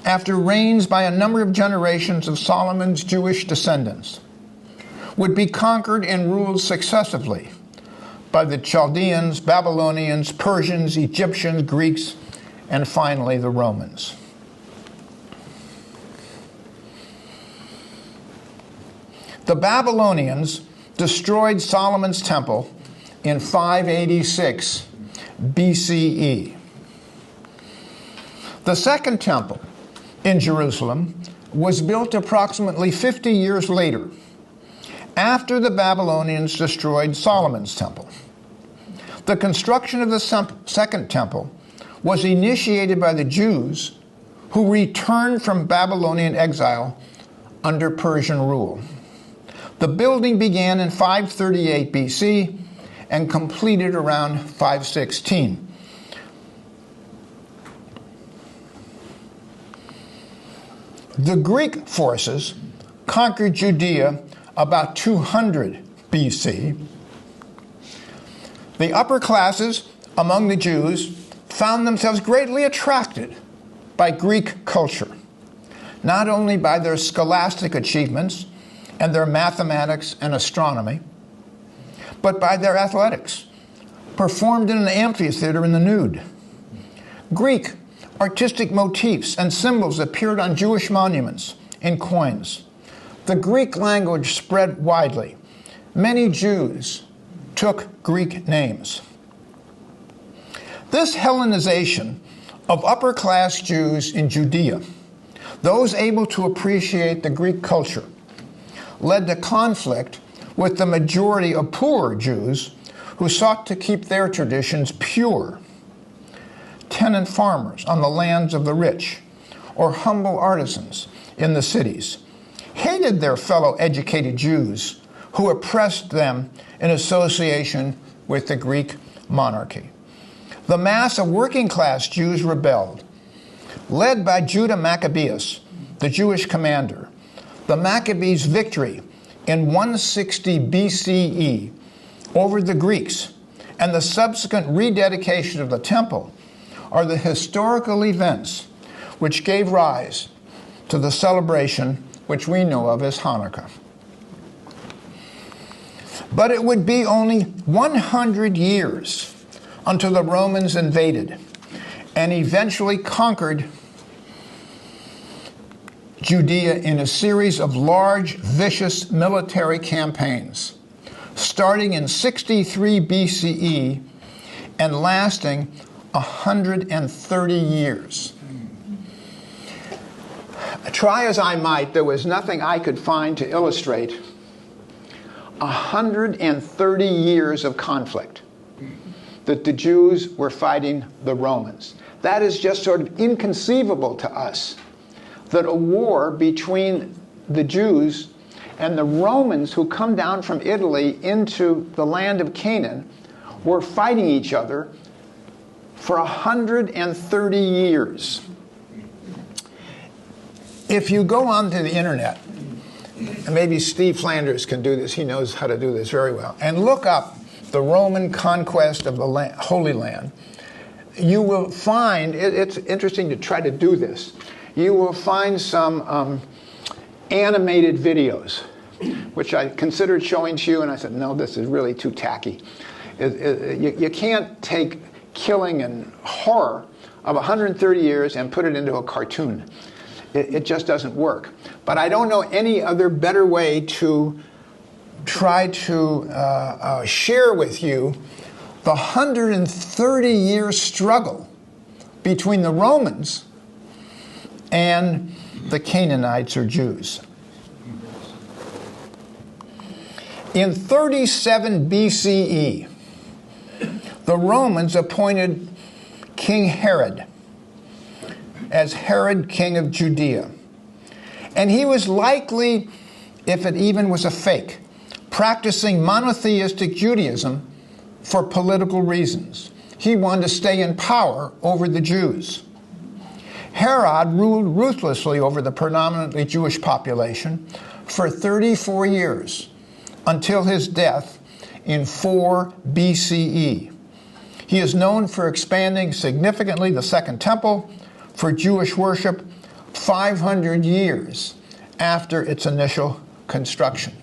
after reigns by a number of generations of Solomon's Jewish descendants, would be conquered and ruled successively by the Chaldeans, Babylonians, Persians, Egyptians, Greeks, and finally the Romans. The Babylonians destroyed Solomon's temple in 586 BCE. The second temple in Jerusalem was built approximately 50 years later, after the Babylonians destroyed Solomon's temple. The construction of the second temple was initiated by the Jews who returned from Babylonian exile under Persian rule. The building began in 538 BC and completed around 516. The Greek forces conquered Judea about 200 BC. The upper classes among the Jews found themselves greatly attracted by Greek culture, not only by their scholastic achievements and their mathematics and astronomy, but by their athletics, performed in an amphitheater in the nude. Greek artistic motifs and symbols appeared on Jewish monuments and coins. The Greek language spread widely. Many Jews took Greek names. This Hellenization of upper-class Jews in Judea, those able to appreciate the Greek culture, led to conflict with the majority of poorer Jews who sought to keep their traditions pure. Tenant farmers on the lands of the rich, or humble artisans in the cities, hated their fellow educated Jews who oppressed them in association with the Greek monarchy. The mass of working-class Jews rebelled, led by Judah Maccabeus, the Jewish commander. The Maccabees' victory in 160 BCE over the Greeks and the subsequent rededication of the temple are the historical events which gave rise to the celebration which we know of as Hanukkah. But it would be only 100 years until the Romans invaded and eventually conquered Judea in a series of large, vicious military campaigns, starting in 63 BCE and lasting 130 years. Try as I might, there was nothing I could find to illustrate 130 years of conflict that the Jews were fighting the Romans. That is just sort of inconceivable to us, that a war between the Jews and the Romans who come down from Italy into the land of Canaan were fighting each other for 130 years. If you go onto the internet, and maybe Steve Flanders can do this, he knows how to do this very well, and look up the Roman conquest of the Holy Land, you will find, it's interesting to try to do this, you will find some animated videos, which I considered showing to you, and I said, no, this is really too tacky. You can't take killing and horror of 130 years and put it into a cartoon. It just doesn't work. But I don't know any other better way to try to share with you the 130-year struggle between the Romans and the Canaanites or Jews. In 37 BCE, the Romans appointed King Herod as Herod, king of Judea. And he was likely, if it even was a fake, practicing monotheistic Judaism for political reasons. He wanted to stay in power over the Jews. Herod ruled ruthlessly over the predominantly Jewish population for 34 years until his death in 4 BCE. He is known for expanding significantly the Second Temple for Jewish worship 500 years after its initial construction.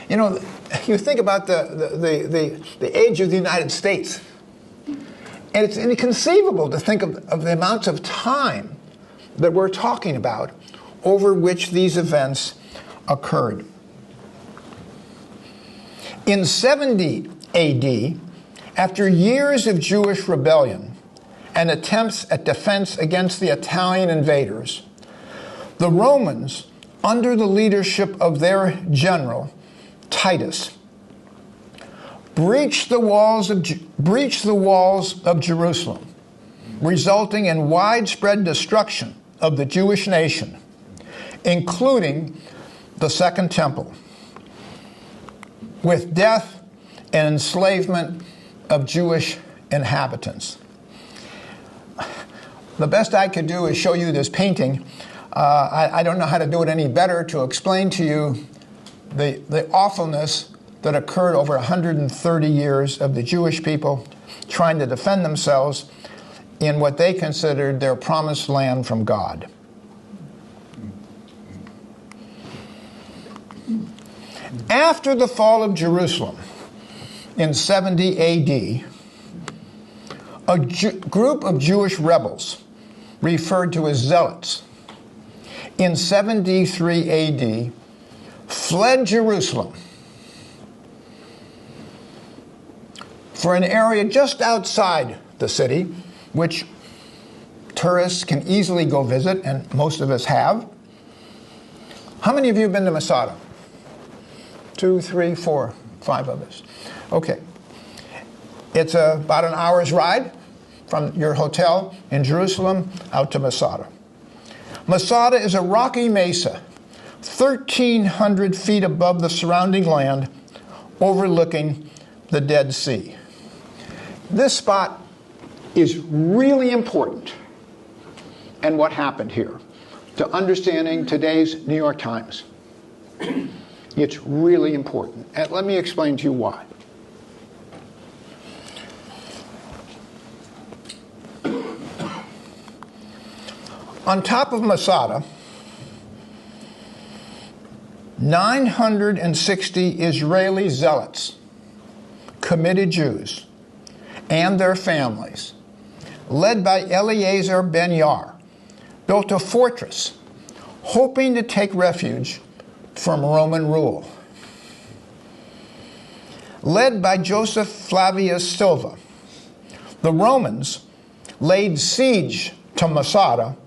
You know, you think about the age of the United States, and it's inconceivable to think of the amounts of time that we're talking about over which these events occurred. In 70 AD, after years of Jewish rebellion and attempts at defense against the Italian invaders, the Romans, under the leadership of their general, Titus, breached the walls of Jerusalem, resulting in widespread destruction of the Jewish nation, including the Second Temple, with death and enslavement of Jewish inhabitants. The best I could do is show you this painting. I don't know how to do it any better to explain to you the awfulness that occurred over 130 years of the Jewish people trying to defend themselves in what they considered their promised land from God. After the fall of Jerusalem in 70 AD, a group of Jewish rebels, referred to as zealots, in 73 AD, fled Jerusalem for an area just outside the city, which tourists can easily go visit, and most of us have. How many of you have been to Masada? 2, 3, 4, 5 of us. Okay. It's about an hour's ride from your hotel in Jerusalem out to Masada. Masada is a rocky mesa, 1,300 feet above the surrounding land, overlooking the Dead Sea. This spot is really important, and what happened here, to understanding today's New York Times. It's really important, and let me explain to you why. On top of Masada, 960 Israeli zealots, committed Jews, and their families, led by Eliezer ben Yair, built a fortress, hoping to take refuge from Roman rule. Led by Joseph Flavius Silva, the Romans laid siege to Masada,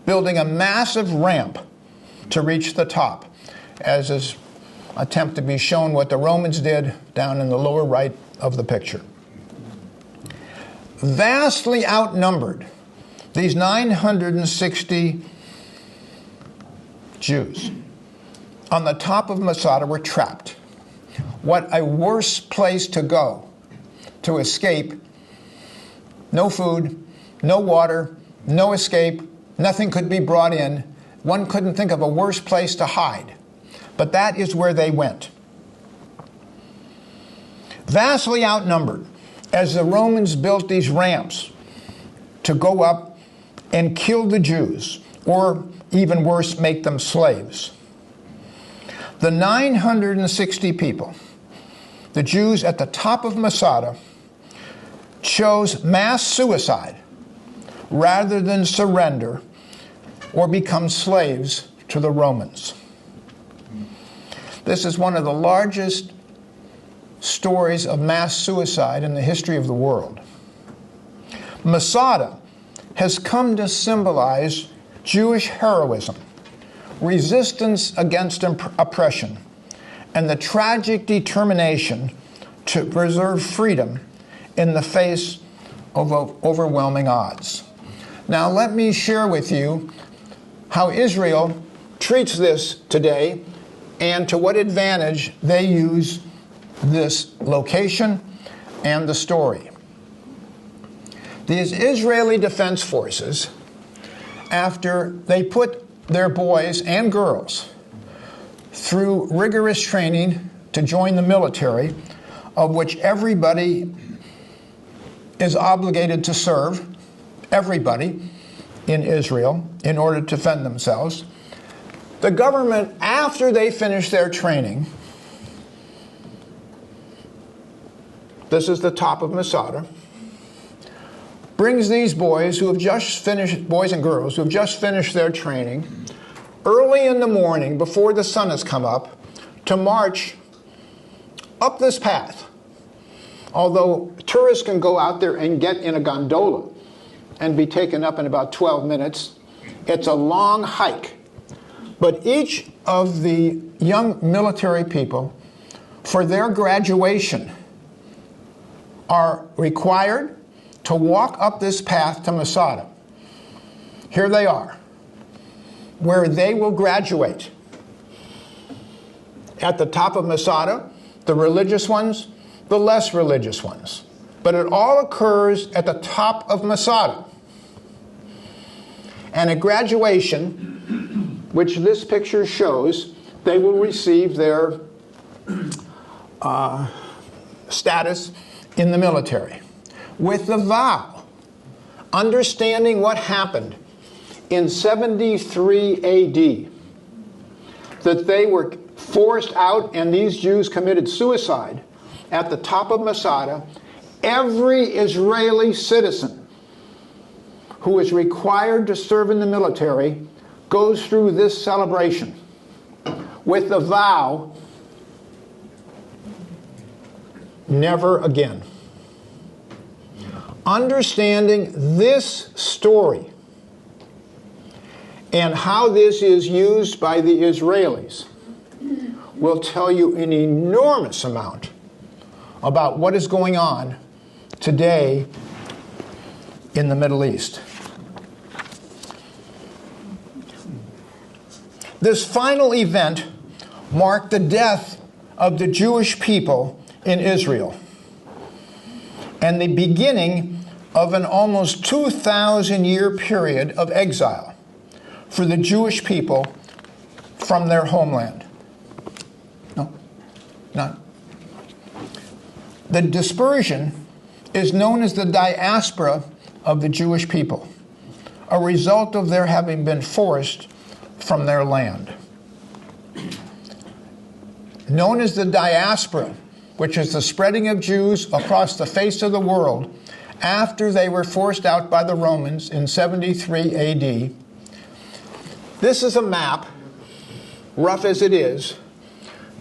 building a massive ramp to reach the top, as is attempt to be shown what the Romans did down in the lower right of the picture. Vastly outnumbered, these 960 Jews on the top of Masada were trapped. What a worse place to go to escape. No food, no water, no escape, nothing could be brought in. One couldn't think of a worse place to hide. But that is where they went. Vastly outnumbered, as the Romans built these ramps to go up and kill the Jews, or even worse, make them slaves. The 960 people, the Jews at the top of Masada, chose mass suicide rather than surrender or become slaves to the Romans. This is one of the largest stories of mass suicide in the history of the world. Masada has come to symbolize Jewish heroism, resistance against oppression, and the tragic determination to preserve freedom in the face of overwhelming odds. Now let me share with you how Israel treats this today and to what advantage they use this location and the story. These Israeli Defense Forces, after they put their boys and girls through rigorous training to join the military, of which everybody is obligated to serve, everybody in Israel, in order to defend themselves, the government, after they finish their training, This is the top of Masada. Brings these boys who have just finished, boys and girls who have just finished their training, early in the morning before the sun has come up, to march up this path. Although tourists can go out there and get in a gondola and be taken up in about 12 minutes, it's a long hike. But each of the young military people, for their graduation, are required to walk up this path to Masada. Here they are, where they will graduate. At the top of Masada, the religious ones, the less religious ones. But it all occurs at the top of Masada. And at graduation, which this picture shows, they will receive their status in the military with the vow, understanding what happened in 73 AD, that they were forced out and these Jews committed suicide at the top of Masada. Every Israeli citizen who is required to serve in the military goes through this celebration with the vow, never again. Understanding this story and how this is used by the Israelis will tell you an enormous amount about what is going on today in the Middle East. This final event marked the death of the Jewish people in Israel and the beginning of an almost 2,000-year period of exile for the Jewish people from their homeland. No, not. The dispersion is known as the diaspora of the Jewish people, a result of their having been forced from their land. Known as the diaspora, which is the spreading of Jews across the face of the world after they were forced out by the Romans in 73 AD. This is a map, rough as it is,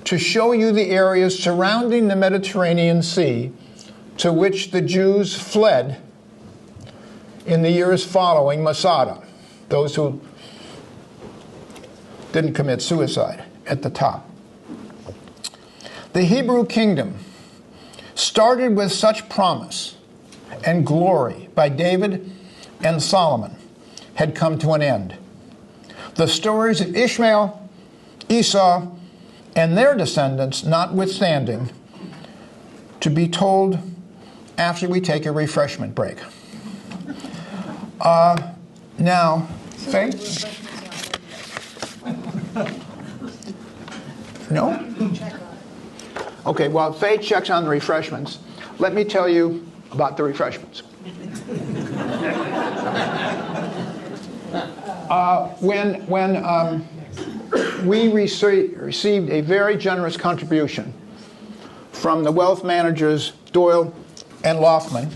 to show you the areas surrounding the Mediterranean Sea to which the Jews fled in the years following Masada, those who didn't commit suicide at the top. The Hebrew kingdom started with such promise and glory by David and Solomon had come to an end. The stories of Ishmael, Esau, and their descendants notwithstanding, to be told after we take a refreshment break. Now, Faith? No? Okay, while Faith checks on the refreshments, let me tell you about the refreshments. When we received a very generous contribution from the wealth managers Doyle and Loftman,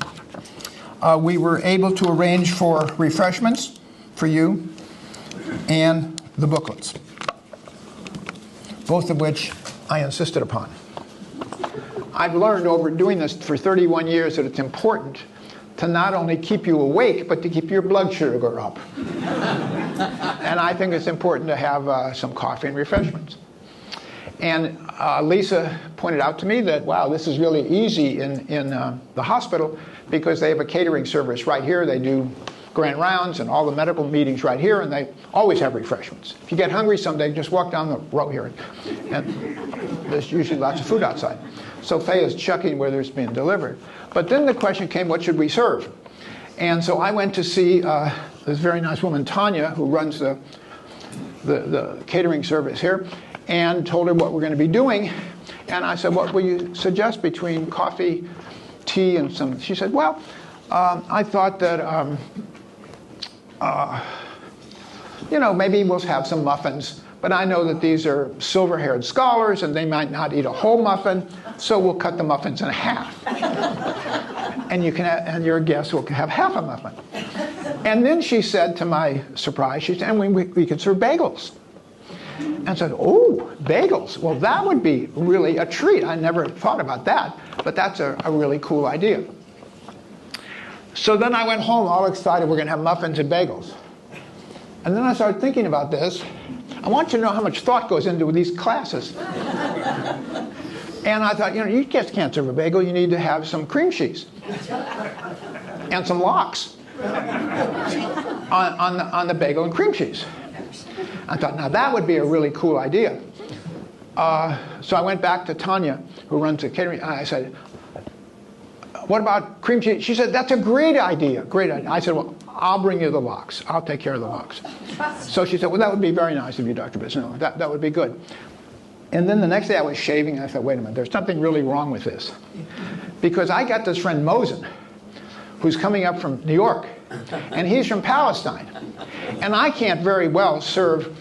we were able to arrange for refreshments for you and the booklets, both of which I insisted upon. I've learned over doing this for 31 years that it's important to not only keep you awake, but to keep your blood sugar up. And I think it's important to have some coffee and refreshments. And Lisa pointed out to me that, wow, this is really easy in the hospital because they have a catering service right here. They do grand rounds and all the medical meetings right here, and they always have refreshments. If you get hungry someday, just walk down the row here. And there's usually lots of food outside. So Faye is checking whether it's being delivered. But then the question came, what should we serve? And so I went to see this very nice woman, Tanya, who runs the catering service here, and told her what we're going to be doing. And I said, what will you suggest between coffee, tea, and some? She said, well, I thought that, maybe we'll have some muffins. But I know that these are silver-haired scholars, and they might not eat a whole muffin, so we'll cut the muffins in half. and and your guest will have half a muffin. And then she said, to my surprise, she said, and we could serve bagels. And I said, oh, bagels. Well, that would be really a treat. I never thought about that, but that's a really cool idea. So then I went home all excited, we're going to have muffins and bagels. And then I started thinking about this. I want you to know how much thought goes into these classes. And I thought, you just can't serve a bagel. You need to have some cream cheese and some lox on the bagel and cream cheese. I thought, now that would be a really cool idea. So I went back to Tanya, who runs the catering, and I said, what about cream cheese? She said, that's a great idea, great idea. I said, well, I'll bring you the lox. I'll take care of the lox. So she said, well, that would be very nice of you, Dr. Bisno. That would be good. And then the next day I was shaving, and I thought, wait a minute, there's something really wrong with this. Because I got this friend Mosen, who's coming up from New York, and he's from Palestine. And I can't very well serve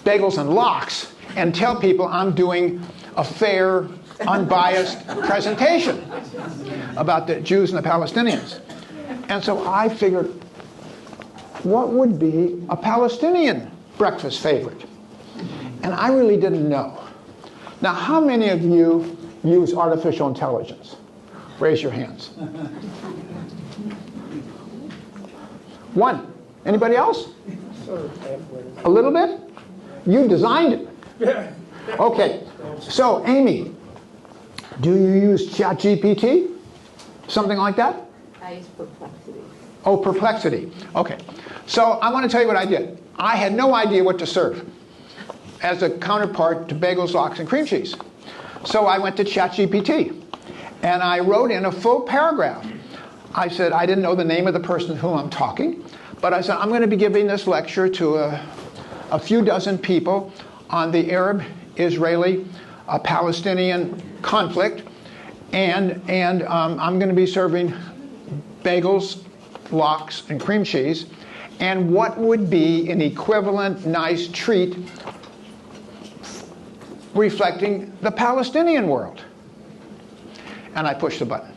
bagels and lox and tell people I'm doing a fair, unbiased presentation about the Jews and the Palestinians. And so I figured, what would be a Palestinian breakfast favorite? And I really didn't know. Now, how many of you use artificial intelligence? Raise your hands. One. Anybody else? A little bit? You designed it. Okay. So, Amy, do you use ChatGPT? Something like that? I use Perplexity. Oh, Perplexity. Okay. So I want to tell you what I did. I had no idea what to serve as a counterpart to bagels, lox, and cream cheese. So I went to ChatGPT, and I wrote in a full paragraph. I said, I didn't know the name of the person to whom I'm talking, but I said, I'm going to be giving this lecture to a few dozen people on the Arab-Israeli Palestinian conflict, and I'm going to be serving bagels, lox, and cream cheese, and what would be an equivalent nice treat reflecting the Palestinian world. And I pushed the button.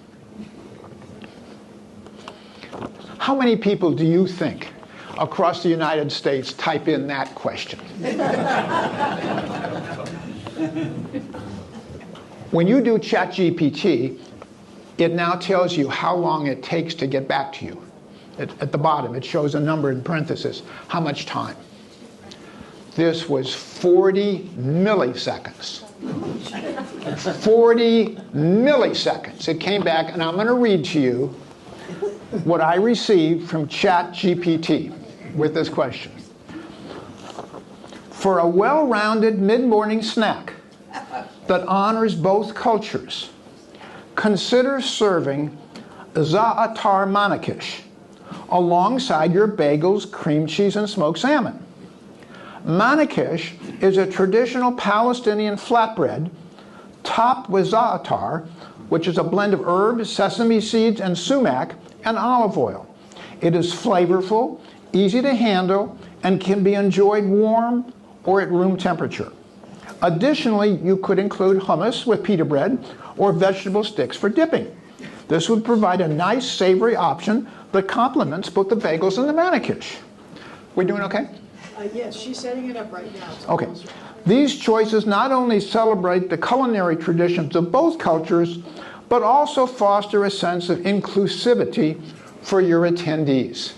How many people do you think across the United States type in that question? When you do ChatGPT, it now tells you how long it takes to get back to you. At the bottom, it shows a number in parentheses, how much time. This was 40 milliseconds. 40 milliseconds. It came back, and I'm going to read to you what I received from ChatGPT with this question. For a well-rounded mid-morning snack that honors both cultures, consider serving za'atar manakish alongside your bagels, cream cheese, and smoked salmon. Manakish is a traditional Palestinian flatbread topped with za'atar, which is a blend of herbs, sesame seeds, and sumac, and olive oil. It is flavorful, easy to handle, and can be enjoyed warm or at room temperature. Additionally, you could include hummus with pita bread or vegetable sticks for dipping. This would provide a nice savory option that complements both the bagels and the manakish. We doing okay? Yes, she's setting it up right now. Okay. These choices not only celebrate the culinary traditions of both cultures, but also foster a sense of inclusivity for your attendees.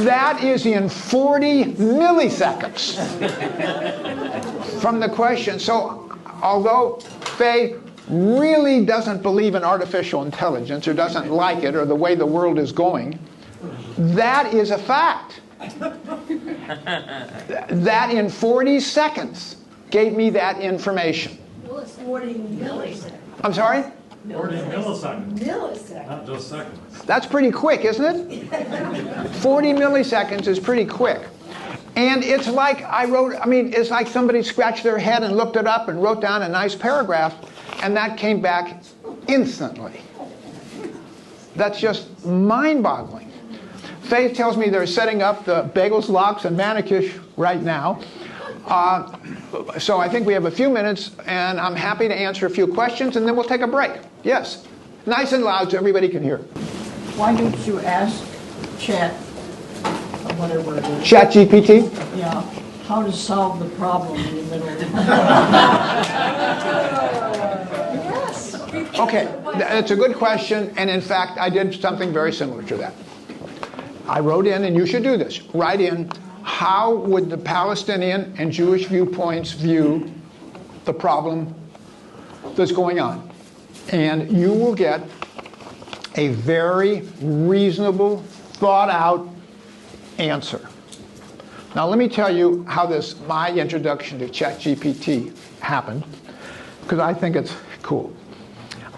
That is in 40 milliseconds from the question. So although Faye really doesn't believe in artificial intelligence or doesn't like it or the way the world is going, that is a fact. That in 40 seconds gave me that information. 40 milliseconds. I'm sorry? 40 milliseconds. Milliseconds. Not just seconds. That's pretty quick, isn't it? 40 milliseconds is pretty quick. And it's like it's like somebody scratched their head and looked it up and wrote down a nice paragraph, and that came back instantly. That's just mind-boggling. Faith tells me they're setting up the bagels, lox, and manakish right now. So I think we have a few minutes, and I'm happy to answer a few questions, and then we'll take a break. Yes, nice and loud so everybody can hear. Why don't you ask Chat, whatever it is, ChatGPT? yeah, how to solve the problem in the middle of the Okay, that's a good question, and in fact, I did something very similar to that. I wrote in, and you should do this, write in, how would the Palestinian and Jewish viewpoints view the problem that's going on? And you will get a very reasonable, thought-out answer. Now, let me tell you how my introduction to ChatGPT happened, because I think it's cool.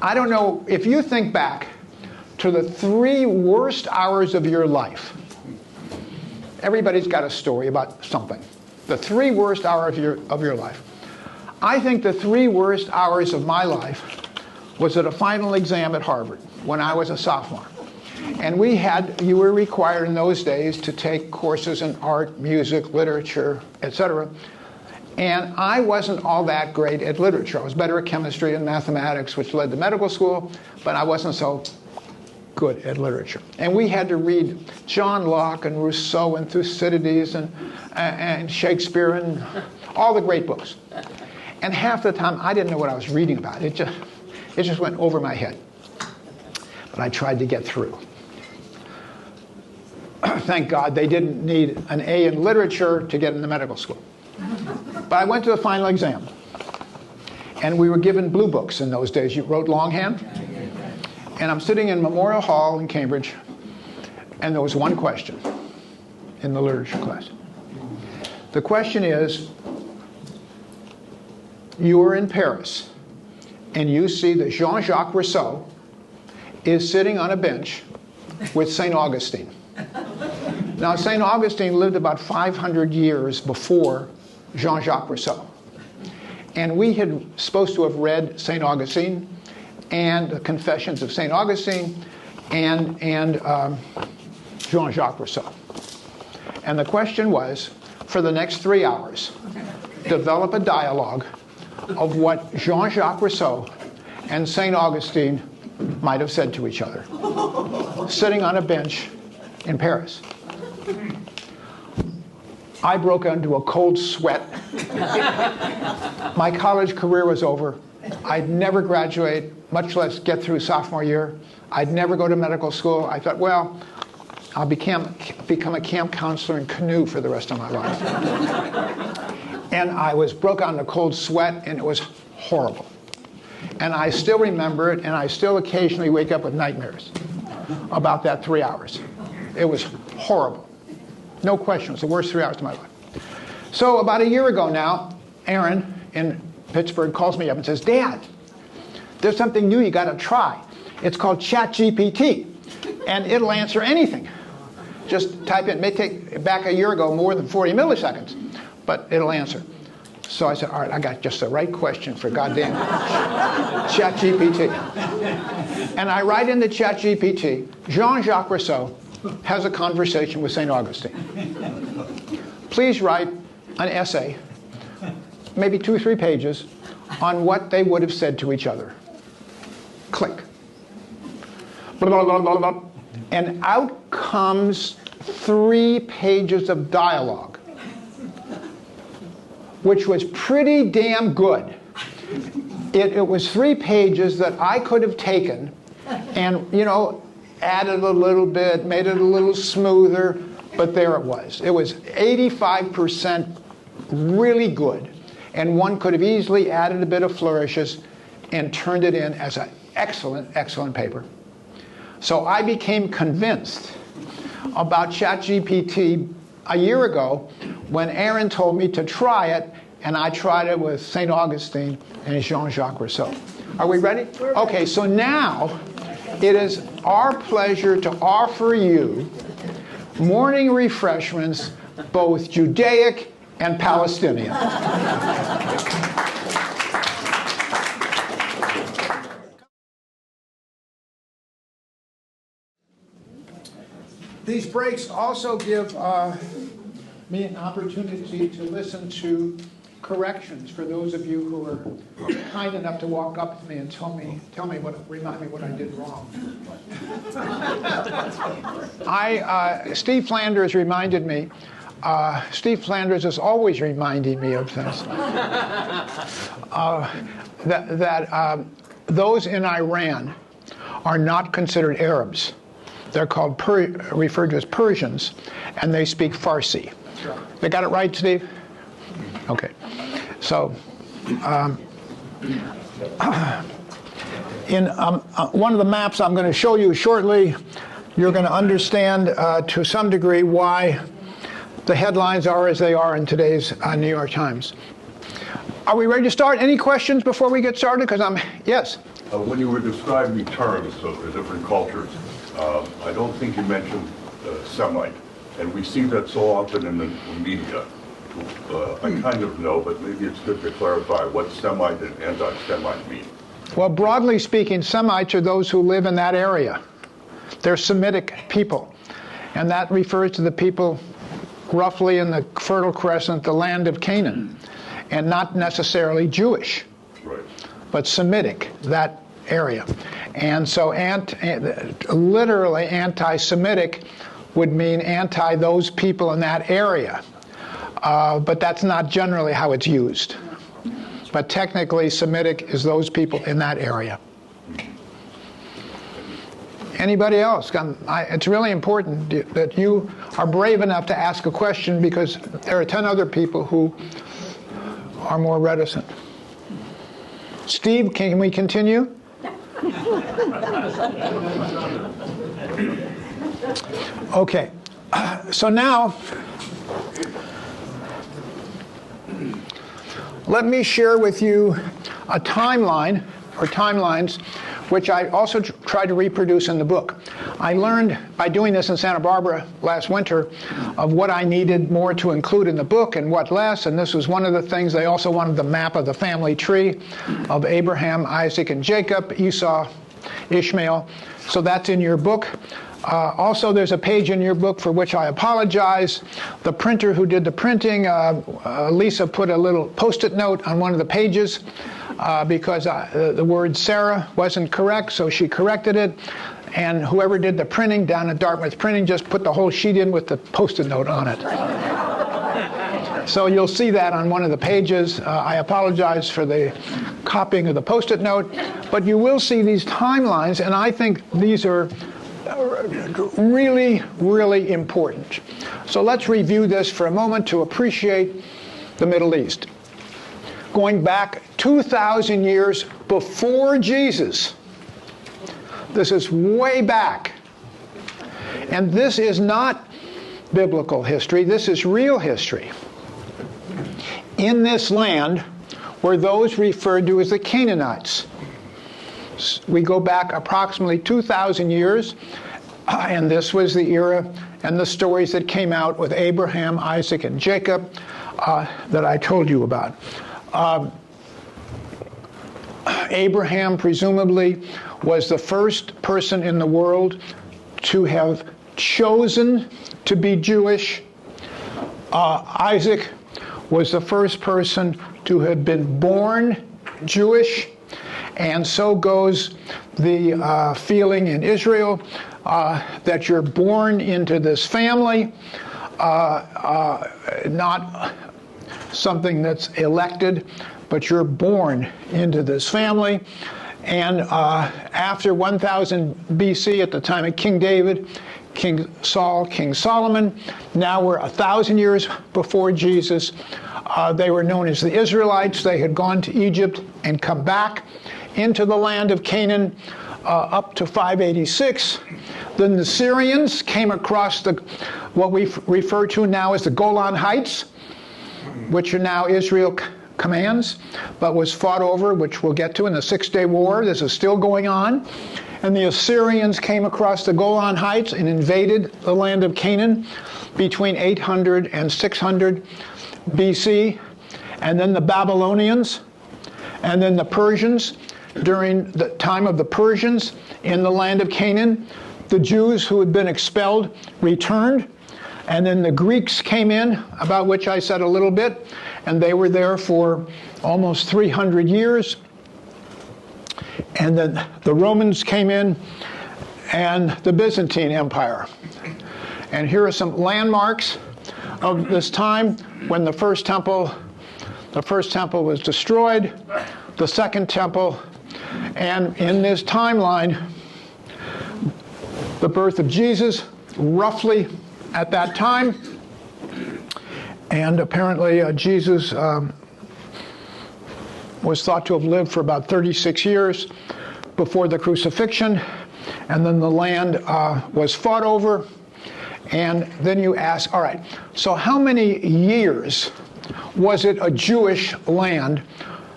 I don't know, if you think back to the 3 worst hours of your life, everybody's got a story about something. The 3 worst hours of your life. I think the 3 worst hours of my life was at a final exam at Harvard when I was a sophomore. And you were required in those days to take courses in art, music, literature, etc. And I wasn't all that great at literature. I was better at chemistry and mathematics, which led to medical school, but I wasn't so good at literature. And we had to read John Locke and Rousseau and Thucydides and Shakespeare and all the great books. And half the time, I didn't know what I was reading about. It just went over my head. But I tried to get through. Thank God they didn't need an A in literature to get into medical school. But I went to the final exam. And we were given blue books in those days. You wrote longhand. And I'm sitting in Memorial Hall in Cambridge, and there was one question in the literature class. The question is, you are in Paris, and you see that Jean-Jacques Rousseau is sitting on a bench with St. Augustine. Now, St. Augustine lived about 500 years before Jean-Jacques Rousseau. And we had supposed to have read St. Augustine and the Confessions of St. Augustine and Jean-Jacques Rousseau. And the question was, for the next 3 hours, develop a dialogue of what Jean-Jacques Rousseau and St. Augustine might have said to each other, sitting on a bench in Paris. I broke into a cold sweat. My college career was over. I'd never graduate, much less get through sophomore year. I'd never go to medical school. I thought, well, I'll become a camp counselor in canoe for the rest of my life. And I broke out in a cold sweat, and it was horrible. And I still remember it, and I still occasionally wake up with nightmares about that 3 hours. It was horrible. No question, it was the worst 3 hours of my life. So about a year ago now, Aaron in Pittsburgh calls me up and says, Dad, there's something new you got to try. It's called ChatGPT, and it'll answer anything. Just type in. It may take, back a year ago, more than 40 milliseconds, but it'll answer. So I said, all right, I got just the right question for goddamn ChatGPT. And I write into ChatGPT, Jean-Jacques Rousseau has a conversation with St. Augustine. Please write an essay, maybe 2 or 3 pages, on what they would have said to each other. Click. Blah, blah, blah, blah, blah. And out comes 3 pages of dialogue, which was pretty damn good. It was 3 pages that I could have taken and, added a little bit, made it a little smoother, but there it was. It was 85% really good, and one could have easily added a bit of flourishes and turned it in as an excellent, excellent paper. So I became convinced about ChatGPT a year ago when Aaron told me to try it, and I tried it with St. Augustine and Jean-Jacques Rousseau. Are we ready? Okay, so now it is our pleasure to offer you morning refreshments, both Judaic and Palestinian. These breaks also give me an opportunity to listen to corrections for those of you who are kind enough to walk up to me and remind me what I did wrong. Steve Flanders reminded me. Steve Flanders is always reminding me of things. That those in Iran are not considered Arabs. They're called referred to as Persians, and they speak Farsi. They got it right, Steve? Okay. So, in one of the maps I'm going to show you shortly, you're going to understand to some degree why the headlines are as they are in today's New York Times. Are we ready to start? Any questions before we get started? Yes? When you were describing terms of the different cultures, I don't think you mentioned Semite, and we see that so often in the media. I kind of know, but maybe it's good to clarify what Semite and anti-Semite mean. Well, broadly speaking, Semites are those who live in that area. They're Semitic people, and that refers to the people roughly in the Fertile Crescent, the land of Canaan, and not necessarily Jewish, right, but Semitic, that area. And so literally anti-Semitic would mean anti those people in that area. But that's not generally how it's used. But technically, Semitic is those people in that area. Anybody else? It's really important that you are brave enough to ask a question, because there are 10 other people who are more reticent. Steve, can we continue? Okay. So now, let me share with you a timeline, or timelines, which I also tried to reproduce in the book. I learned by doing this in Santa Barbara last winter of what I needed more to include in the book and what less, and this was one of the things. They also wanted the map of the family tree of Abraham, Isaac, and Jacob, Esau, Ishmael. So that's in your book. Also, there's a page in your book for which I apologize. The printer who did the printing, Lisa, put a little Post-it note on one of the pages because the word Sarah wasn't correct, so she corrected it. And whoever did the printing down at Dartmouth Printing just put the whole sheet in with the Post-it note on it. So you'll see that on one of the pages. I apologize for the copying of the Post-it note, but you will see these timelines, and I think these are really, really important. So let's review this for a moment to appreciate the Middle East. Going back 2,000 years before Jesus. This is way back. And this is not biblical history. This is real history. In this land were those referred to as the Canaanites. We go back approximately 2,000 years, and this was the era and the stories that came out with Abraham, Isaac, and Jacob that I told you about. Abraham presumably was the first person in the world to have chosen to be Jewish. Isaac was the first person to have been born Jewish. And so goes the feeling in Israel that you're born into this family, not something that's elected, but you're born into this family. And after 1000 BC, at the time of King David, King Saul, King Solomon, now we're 1,000 years before Jesus. They were known as the Israelites. They had gone to Egypt and come back into the land of Canaan up to 586. Then the Syrians came across what we refer to now as the Golan Heights, which are now Israel commands, but was fought over, which we'll get to in the 6-Day War. This is still going on. And the Assyrians came across the Golan Heights and invaded the land of Canaan between 800 and 600 BC. And then the Babylonians, and then the Persians. During the time of the Persians in the land of Canaan, the Jews who had been expelled returned, And then the Greeks came in, about which I said a little bit, and they were there for almost 300 years. And then the Romans came in, and the Byzantine Empire. And here are some landmarks of this time when the first temple was destroyed, the second temple, and in this timeline, the birth of Jesus, roughly at that time, and apparently Jesus was thought to have lived for about 36 years before the crucifixion, and then the land was fought over, and then you ask, all right, so how many years was it a Jewish land,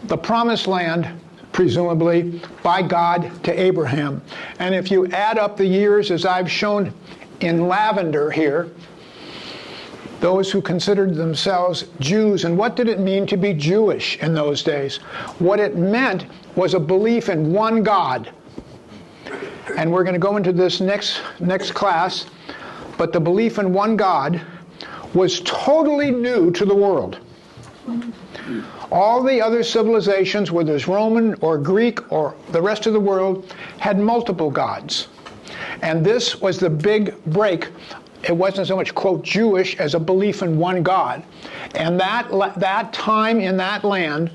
the promised land, presumably, by God to Abraham? And if you add up the years, as I've shown in lavender here, those who considered themselves Jews, and what did it mean to be Jewish in those days? What it meant was a belief in one God. And we're going to go into this next class, but the belief in one God was totally new to the world. All the other civilizations, whether it's Roman or Greek or the rest of the world, had multiple gods. And this was the big break. It wasn't so much, quote, Jewish as a belief in one God. And that time in that land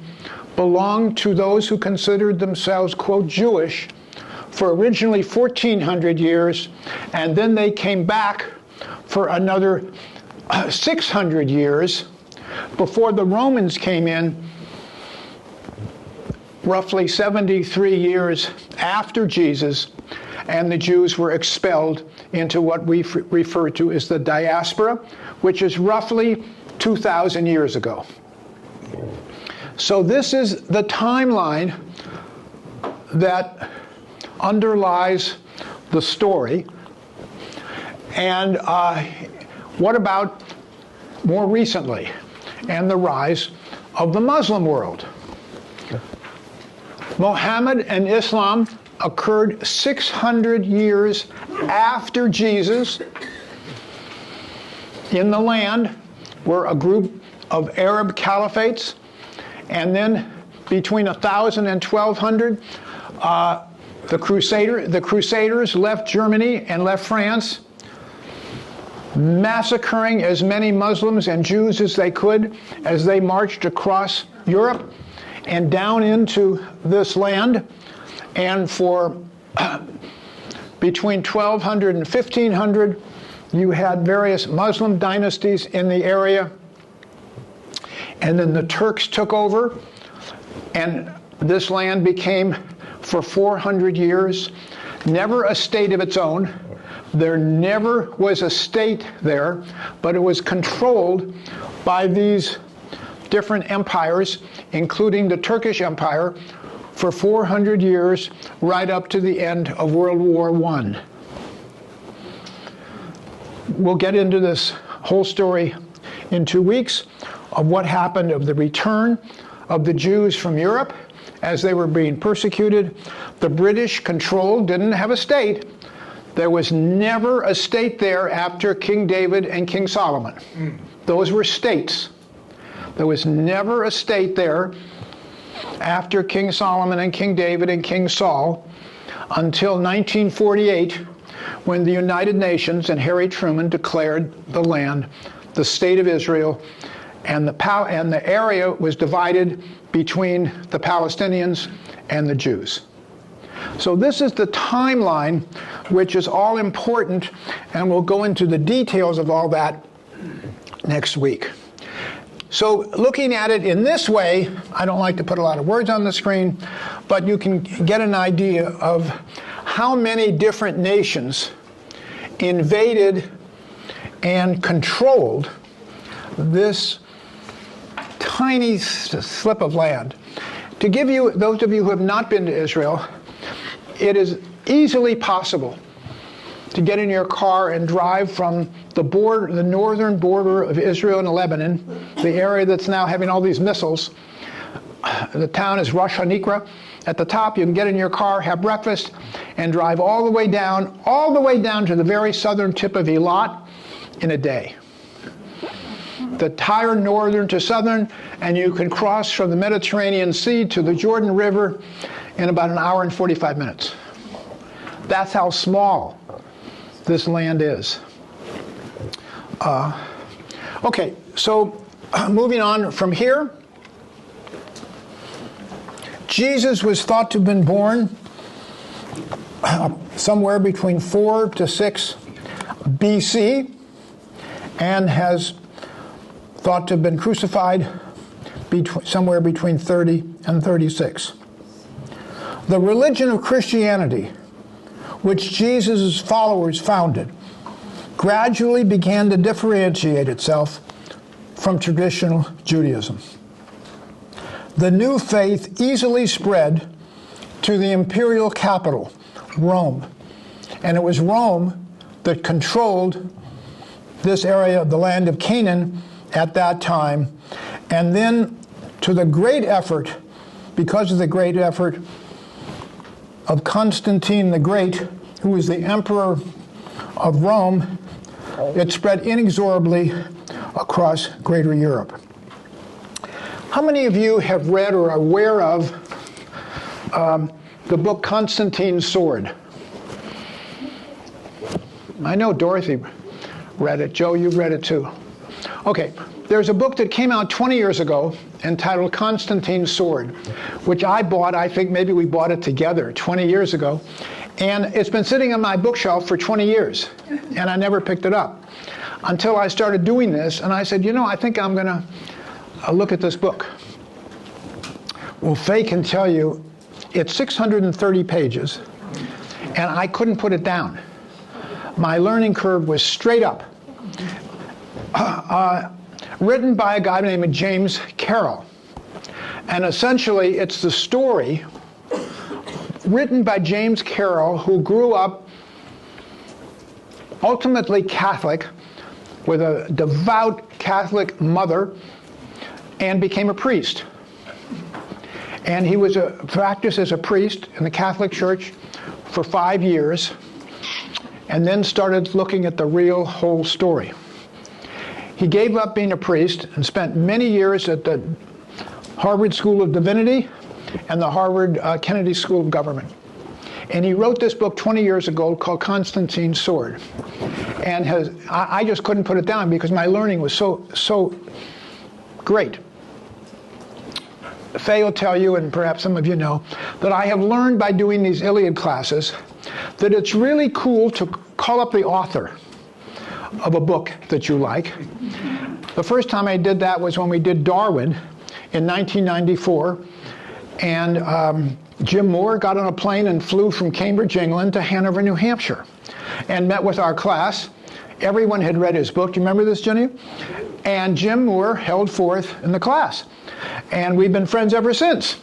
belonged to those who considered themselves, quote, Jewish for originally 1,400 years, and then they came back for another 600 years before the Romans came in, roughly 73 years after Jesus, and the Jews were expelled into what we refer to as the diaspora, which is roughly 2,000 years ago. So this is the timeline that underlies the story. And what about more recently, and the rise of the Muslim world? Muhammad and Islam occurred 600 years after Jesus. In the land were a group of Arab caliphates, and then between 1,000 and 1,200, the Crusaders left Germany and left France, massacring as many Muslims and Jews as they could as they marched across Europe and down into this land. And for between 1,200 and 1,500, you had various Muslim dynasties in the area. And then the Turks took over, and this land became, for 400 years, never a state of its own. There never was a state there, but it was controlled by these different empires, including the Turkish Empire, for 400 years, right up to the end of World War I. We'll get into this whole story in 2 weeks of what happened, of the return of the Jews from Europe as they were being persecuted. The British controlled, didn't have a state. There was never a state there after King David and King Solomon. Those were states. There was never a state there after King Solomon and King David and King Saul until 1948, when the United Nations and Harry Truman declared the land the State of Israel, and the area was divided between the Palestinians and the Jews. So this is the timeline, which is all important, and we'll go into the details of all that next week. So looking at it in this way, I don't like to put a lot of words on the screen, but you can get an idea of how many different nations invaded and controlled this tiny slip of land. To give you, those of you who have not been to Israel, it is easily possible to get in your car and drive from the border, the northern border of Israel and Lebanon, the area that's now having all these missiles. The town is Rosh Hanikra. At the top, you can get in your car, have breakfast, and drive all the way down to the very southern tip of Eilat in a day. the entire northern to southern, and you can cross from the Mediterranean Sea to the Jordan River in about an hour and 45 minutes. That's how small this land is. Okay, so moving on from here, Jesus was thought to have been born somewhere between 4 to 6 BC, and has thought to have been crucified somewhere between 30 and 36. The religion of Christianity, which Jesus' followers founded, gradually began to differentiate itself from traditional Judaism. The new faith easily spread to the imperial capital, Rome, and it was Rome that controlled this area of the land of Canaan at that time, and then to the great effort, because of the great effort of Constantine the Great, who was the emperor of Rome, it spread inexorably across greater Europe. How many of you have read or are aware of the book Constantine's Sword? I know Dorothy read it. Joe, you've read it too. Okay, there's a book that came out 20 years ago entitled Constantine's Sword, which I bought. I think maybe we bought it together 20 years ago. And it's been sitting on my bookshelf for 20 years, and I never picked it up until I started doing this. And I said, you know, I think I'm going to look at this book. Well, Faye can tell you it's 630 pages, and I couldn't put it down. My learning curve was straight up. Written by a guy named James Carroll. And essentially, it's the story written by James Carroll, who grew up ultimately Catholic with a devout Catholic mother and became a priest. And he was practiced as a priest in the Catholic Church for 5 years, and then started looking at the real whole story. He gave up being a priest and spent many years at the Harvard School of Divinity and the Harvard Kennedy School of Government. And he wrote this book 20 years ago called Constantine's Sword. And I just couldn't put it down because my learning was so great. Faye will tell you, and perhaps some of you know, that I have learned by doing these Iliad classes that it's really cool to call up the author of a book that you like. The first time I did that was when we did Darwin in 1994, and Jim Moore got on a plane and flew from Cambridge, England to Hanover, New Hampshire, and met with our class. Everyone had read his book. Do you remember this, Jenny? And Jim Moore held forth in the class, and we've been friends ever since.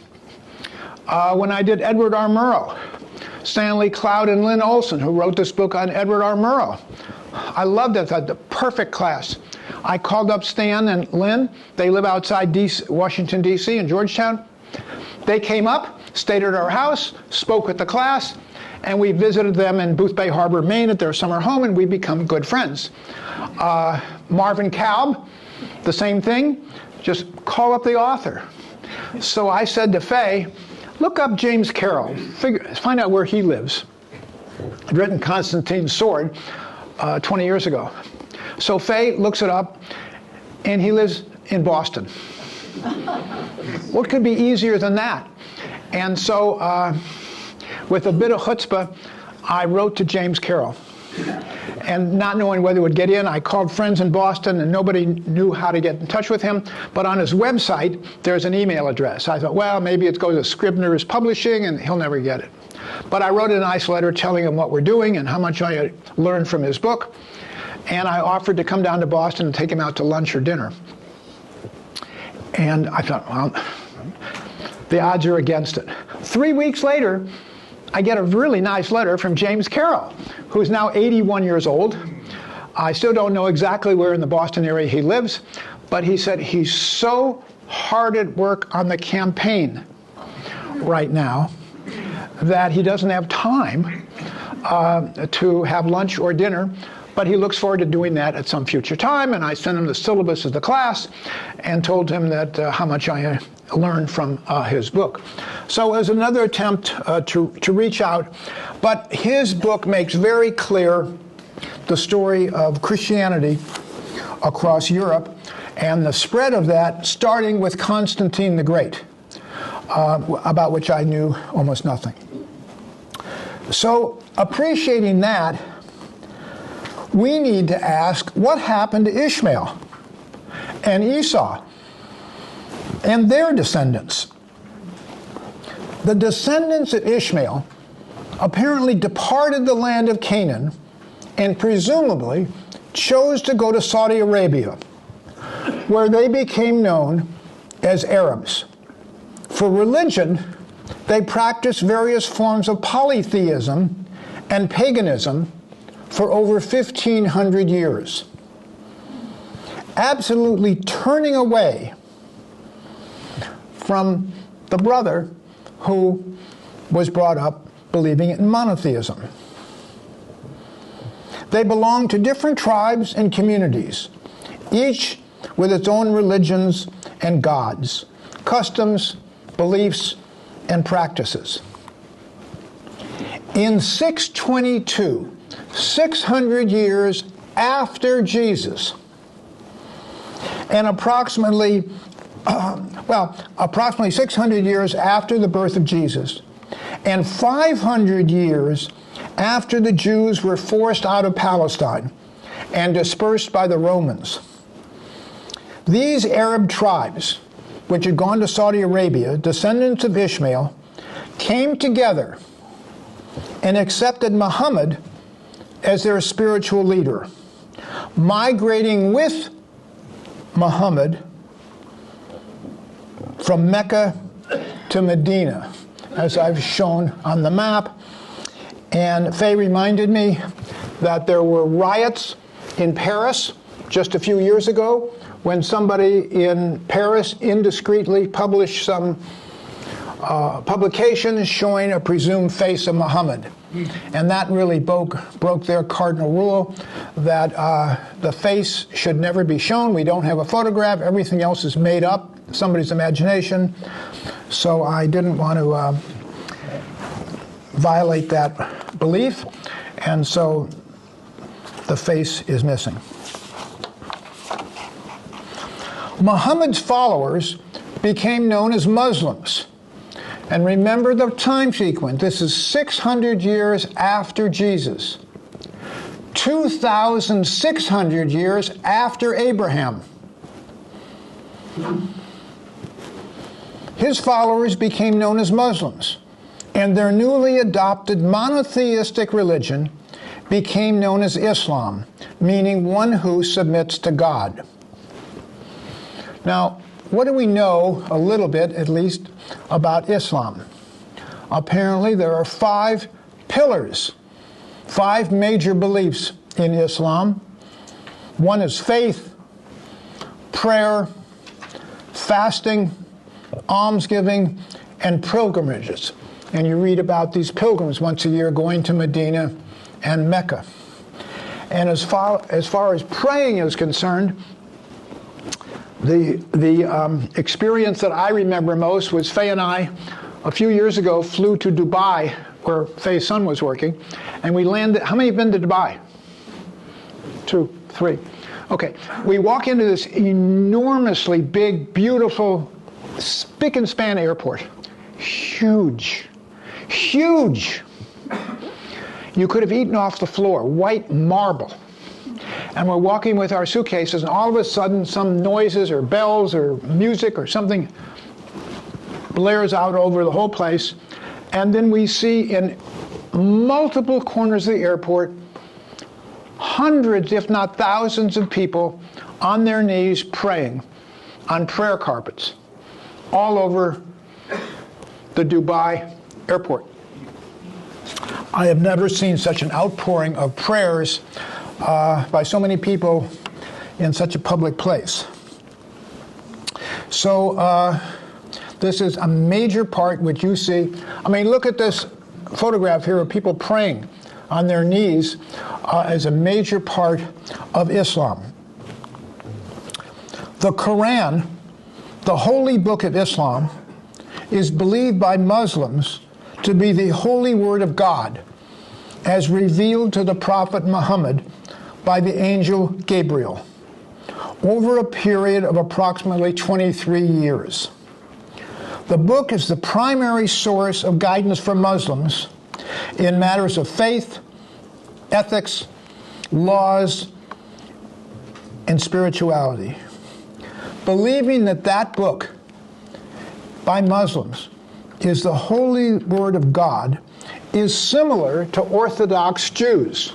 When I did Edward R. Murrow, Stanley Cloud and Lynn Olson, who wrote this book on Edward R. Murrow, I loved it. The perfect class. I called up Stan and Lynn. They live outside Washington, D.C. in Georgetown. They came up, stayed at our house, spoke with the class, and we visited them in Boothbay Harbor, Maine at their summer home, and we become good friends. Marvin Kalb, the same thing. Just call up the author. So I said to Faye, look up James Carroll. Find out where he lives. I'd written Constantine's Sword 20 years ago. So Faye looks it up, and he lives in Boston. What could be easier than that? And so with a bit of chutzpah, I wrote to James Carroll. And not knowing whether it would get in, I called friends in Boston, and nobody knew how to get in touch with him. But on his website, there's an email address. I thought, well, maybe it goes to Scribner's Publishing, and he'll never get it. But I wrote a nice letter telling him what we're doing and how much I had learned from his book. And I offered to come down to Boston and take him out to lunch or dinner. And I thought, well, the odds are against it. 3 weeks later, I get a really nice letter from James Carroll, who's now 81 years old. I still don't know exactly where in the Boston area he lives, but he said he's so hard at work on the campaign right now that he doesn't have time to have lunch or dinner, but he looks forward to doing that at some future time, and I sent him the syllabus of the class and told him that how much I learned from his book. So it was another attempt to reach out, but his book makes very clear the story of Christianity across Europe and the spread of that, starting with Constantine the Great, about which I knew almost nothing. So appreciating that, we need to ask what happened to Ishmael and Esau and their descendants. The descendants of Ishmael apparently departed the land of Canaan and presumably chose to go to Saudi Arabia, where they became known as Arabs. For religion, they practiced various forms of polytheism and paganism for over 1,500 years, absolutely turning away from the brother who was brought up believing in monotheism. They belonged to different tribes and communities, each with its own religions and gods, customs, beliefs, and practices. In 622, 600 years after Jesus, and approximately 600 years after the birth of Jesus, and 500 years after the Jews were forced out of Palestine and dispersed by the Romans, these Arab tribes, which had gone to Saudi Arabia, descendants of Ishmael, came together and accepted Muhammad as their spiritual leader, migrating with Muhammad from Mecca to Medina, as I've shown on the map. And Faye reminded me that there were riots in Paris just a few years ago when somebody in Paris indiscreetly published some publication showing a presumed face of Muhammad. And that really broke their cardinal rule that the face should never be shown. We don't have a photograph. Everything else is made up, somebody's imagination. So I didn't want to violate that belief. And so the face is missing. Muhammad's followers became known as Muslims. And remember the time sequence. This is 600 years after Jesus. 2,600 years after Abraham. His followers became known as Muslims, and their newly adopted monotheistic religion became known as Islam, meaning one who submits to God. Now, what do we know, a little bit at least, about Islam? Apparently there are 5 pillars, 5 major beliefs in Islam. One is faith, prayer, fasting, almsgiving, and pilgrimages. And you read about these pilgrims once a year going to Medina and Mecca. And as far as praying is concerned, the experience that I remember most was Faye and I, a few years ago, flew to Dubai, where Faye's son was working, and we landed. How many have been to Dubai? 2, 3. Okay. We walk into this enormously big, beautiful, spick and span airport. Huge. Huge. You could have eaten off the floor, white marble. And we're walking with our suitcases, and all of a sudden some noises or bells or music or something blares out over the whole place. And then we see in multiple corners of the airport hundreds, if not thousands, of people on their knees praying on prayer carpets all over the Dubai airport. I have never seen such an outpouring of prayers by so many people in such a public place. So this is a major part which you see. I mean, look at this photograph here of people praying on their knees as a major part of Islam. The Quran, the holy book of Islam, is believed by Muslims to be the holy word of God, as revealed to the Prophet Muhammad by the angel Gabriel, over a period of approximately 23 years. The book is the primary source of guidance for Muslims in matters of faith, ethics, laws, and spirituality. Believing that that book by Muslims is the holy word of God is similar to Orthodox Jews,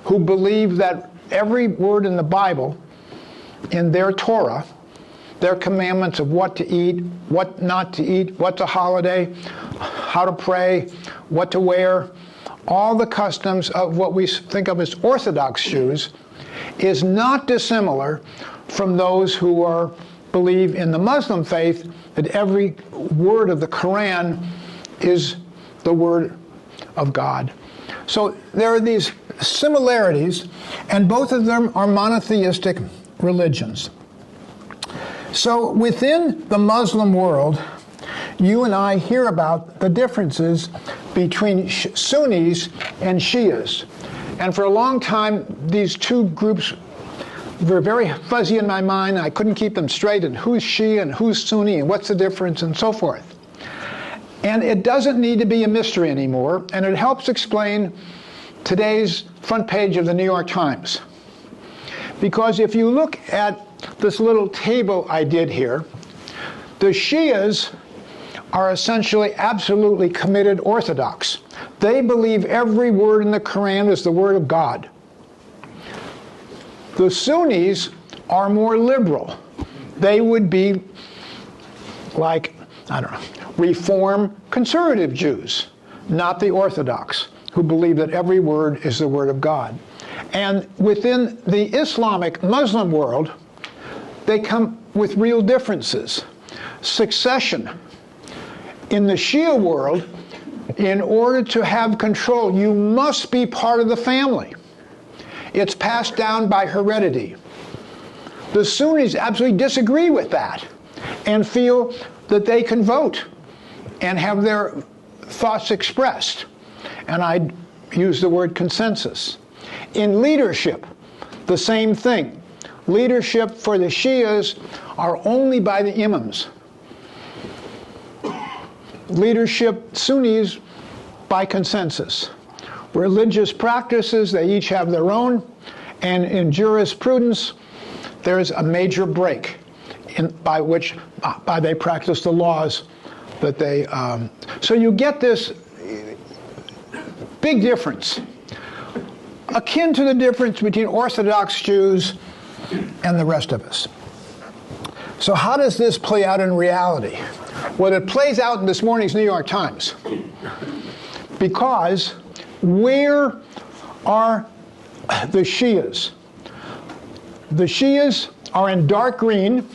who believe that every word in the Bible, in their Torah, their commandments of what to eat, what not to eat, what's a holiday, how to pray, what to wear, all the customs of what we think of as Orthodox Jews, is not dissimilar from those who believe in the Muslim faith that every word of the Quran is the word of God. So there are these similarities, and both of them are monotheistic religions. So within the Muslim world, you and I hear about the differences between Sunnis and Shias. And for a long time, these two groups were very fuzzy in my mind. I couldn't keep them straight, and who's Shia and who's Sunni and what's the difference and so forth. And it doesn't need to be a mystery anymore, and it helps explain today's front page of the New York Times. Because if you look at this little table I did here, the Shias are essentially absolutely committed Orthodox. They believe every word in the Quran is the word of God. The Sunnis are more liberal. They would be like, I don't know, Reform conservative Jews, not the Orthodox, who believe that every word is the word of God. And within the Islamic Muslim world, they come with real differences. Succession. In the Shia world, in order to have control, you must be part of the family. It's passed down by heredity. The Sunnis absolutely disagree with that and feel that they can vote and have their thoughts expressed. And I use the word consensus. In leadership, the same thing. Leadership for the Shias are only by the imams. Leadership, Sunnis, by consensus. Religious practices, they each have their own. And in jurisprudence, there's a major break by which they practice the laws that they... So you get this big difference, akin to the difference between Orthodox Jews and the rest of us. So how does this play out in reality? Well, it plays out in this morning's New York Times. Because where are the Shias? The Shias are in dark green,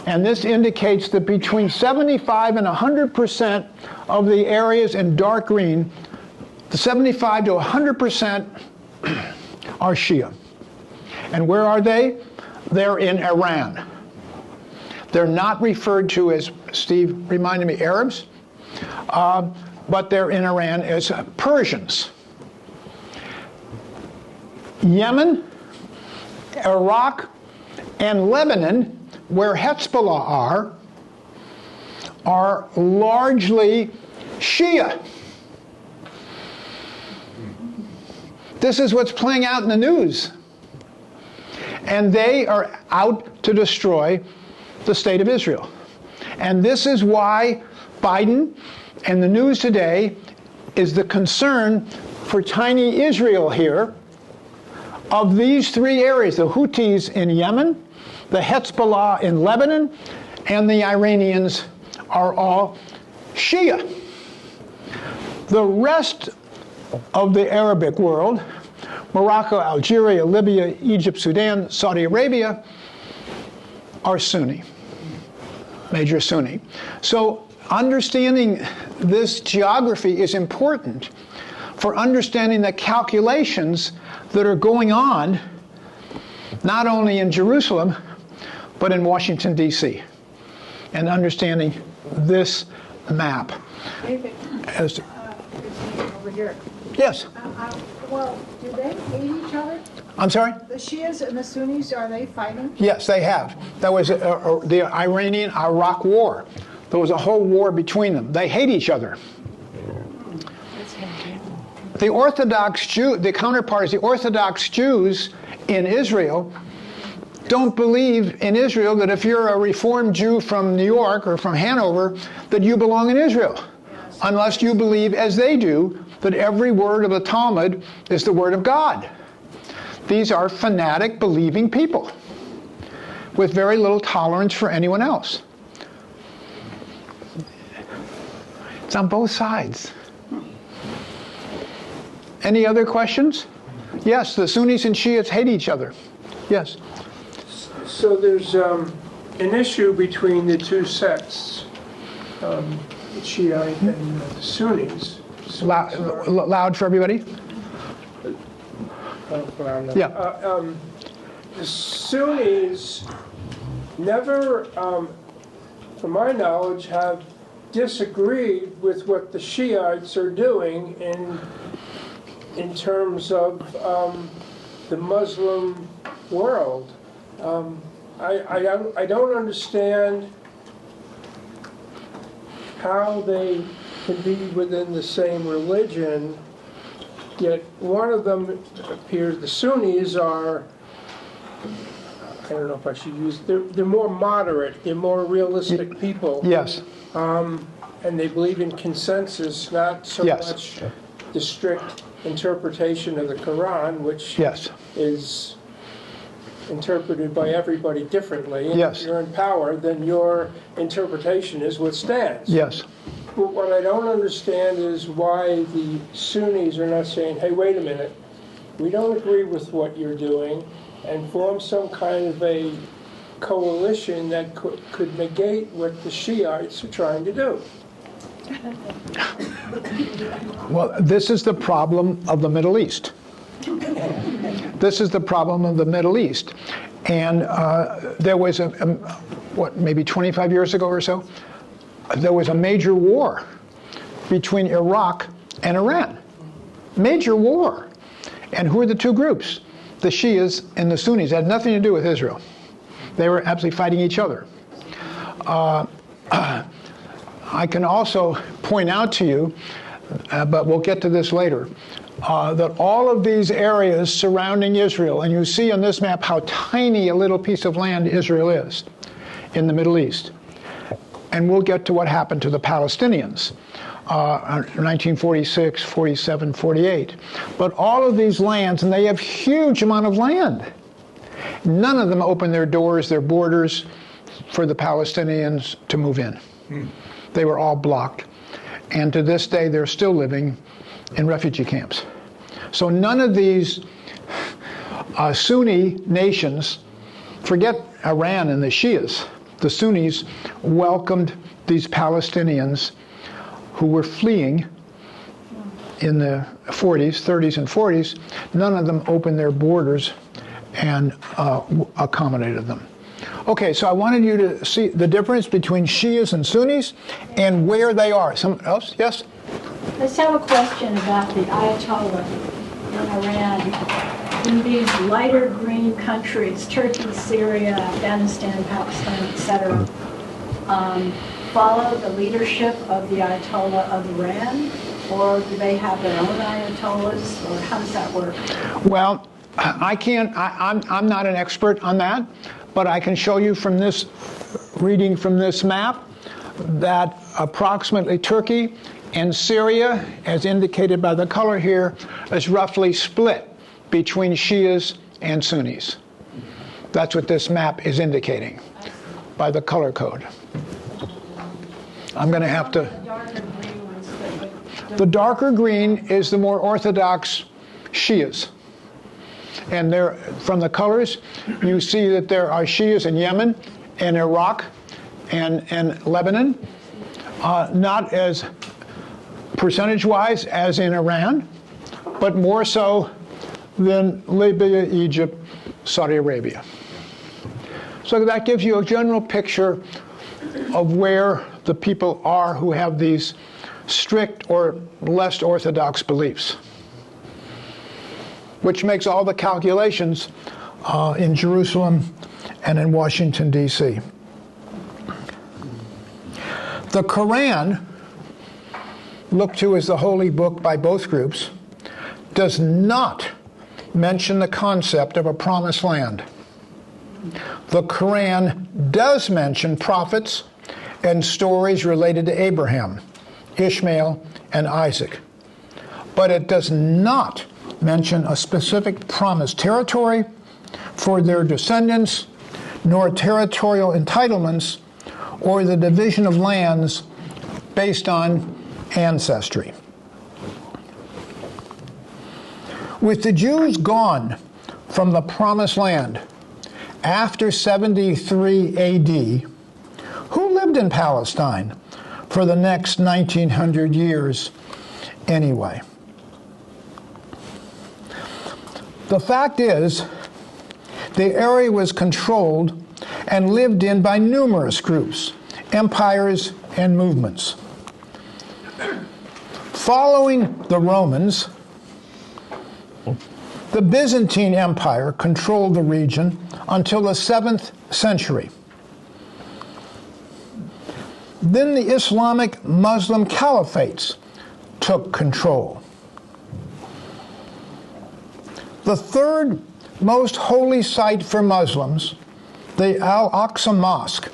and this indicates that between 75 and 100% of the areas in dark green, the 75 to 100% are Shia. And where are they? They're in Iran. They're not referred to as, Steve reminded me, Arabs, but they're in Iran as Persians. Yemen, Iraq, and Lebanon, where Hezbollah are largely Shia. This is what's playing out in the news. And they are out to destroy the state of Israel. And this is why Biden and the news today is the concern for tiny Israel here of these three areas, the Houthis in Yemen, the Hezbollah in Lebanon, and the Iranians are all Shia. The rest of the Arabic world, Morocco, Algeria, Libya, Egypt, Sudan, Saudi Arabia, are Sunni, major Sunni. So understanding this geography is important for understanding the calculations that are going on not only in Jerusalem, but in Washington, D.C., and understanding this map. David, As, over here. yes, Well, do they hate each other? I'm sorry? The Shias and the Sunnis, are they fighting? Yes, they have. That was the Iranian-Iraq War. There was a whole war between them. They hate each other. The Orthodox Jew, the counterpart is the Orthodox Jews in Israel don't believe in Israel that if you're a Reformed Jew from New York or from Hanover, that you belong in Israel. Unless you believe, as they do, that every word of the Talmud is the word of God. These are fanatic, believing people with very little tolerance for anyone else. It's on both sides. Any other questions? Yes, the Sunnis and Shiites hate each other. Yes. So there's an issue between the two sects, the Shiite and the Sunnis. Loud for everybody? Yeah. The Sunnis never, from my knowledge, have disagreed with what the Shiites are doing in terms of the Muslim world. I don't understand how they can be within the same religion, yet one of them appears, the Sunnis are, I don't know if I should use, they're more moderate, they're more realistic people. Yes. And they believe in consensus, not so Yes. much the strict interpretation of the Quran, which Yes. is interpreted by everybody differently. And Yes. if you're in power, then your interpretation is what stands. Yes. But what I don't understand is why the Sunnis are not saying, hey, wait a minute, we don't agree with what you're doing, and form some kind of a coalition that could negate what the Shiites are trying to do. Well, this is the problem of the Middle East. This is the problem of the Middle East. And there was, maybe 25 years ago or so, there was a major war between Iraq and Iran. Major war. And who are the two groups? The Shias and the Sunnis. It had nothing to do with Israel. They were absolutely fighting each other. I can also point out to you, but we'll get to this later, that all of these areas surrounding Israel, and you see on this map how tiny a little piece of land Israel is in the Middle East. And we'll get to what happened to the Palestinians, 1946, 47, 48. But all of these lands, and they have huge amount of land. None of them open their doors, their borders, for the Palestinians to move in. They were all blocked. And to this day, they're still living in refugee camps. So none of these Sunni nations, forget Iran and the Shias, the Sunnis welcomed these Palestinians who were fleeing in the 40s, 30s, and 40s. None of them opened their borders and accommodated them. Okay, so I wanted you to see the difference between Shias and Sunnis and where they are. Someone else? Yes? I just have a question about the Ayatollah in Iran. In these lighter green countries, Turkey, Syria, Afghanistan, Pakistan, etc., follow the leadership of the Ayatollah of Iran? Or do they have their own Ayatollahs? Or how does that work? Well, I'm not an expert on that, but I can show you from this, reading from this map, that approximately Turkey and Syria, as indicated by the color here, is roughly split between Shias and Sunnis. That's what this map is indicating by the color code. I'm going to have to... The darker green is the more orthodox Shias. And there, from the colors, you see that there are Shias in Yemen and Iraq and Lebanon, not as percentage-wise as in Iran, but more so than Libya, Egypt, Saudi Arabia. So that gives you a general picture of where the people are who have these strict or less orthodox beliefs, which makes all the calculations in Jerusalem and in Washington, D.C. The Quran, looked to as the holy book by both groups, does not mention the concept of a promised land. The Quran does mention prophets and stories related to Abraham, Ishmael, and Isaac, but it does not mention a specific promised territory for their descendants, nor territorial entitlements, or the division of lands based on ancestry. With the Jews gone from the Promised Land after 73 AD, who lived in Palestine for the next 1900 years anyway? The fact is, the area was controlled and lived in by numerous groups, empires, and movements. Following the Romans, the Byzantine Empire controlled the region until the 7th century. Then the Islamic Muslim caliphates took control. The third most holy site for Muslims, the Al-Aqsa Mosque,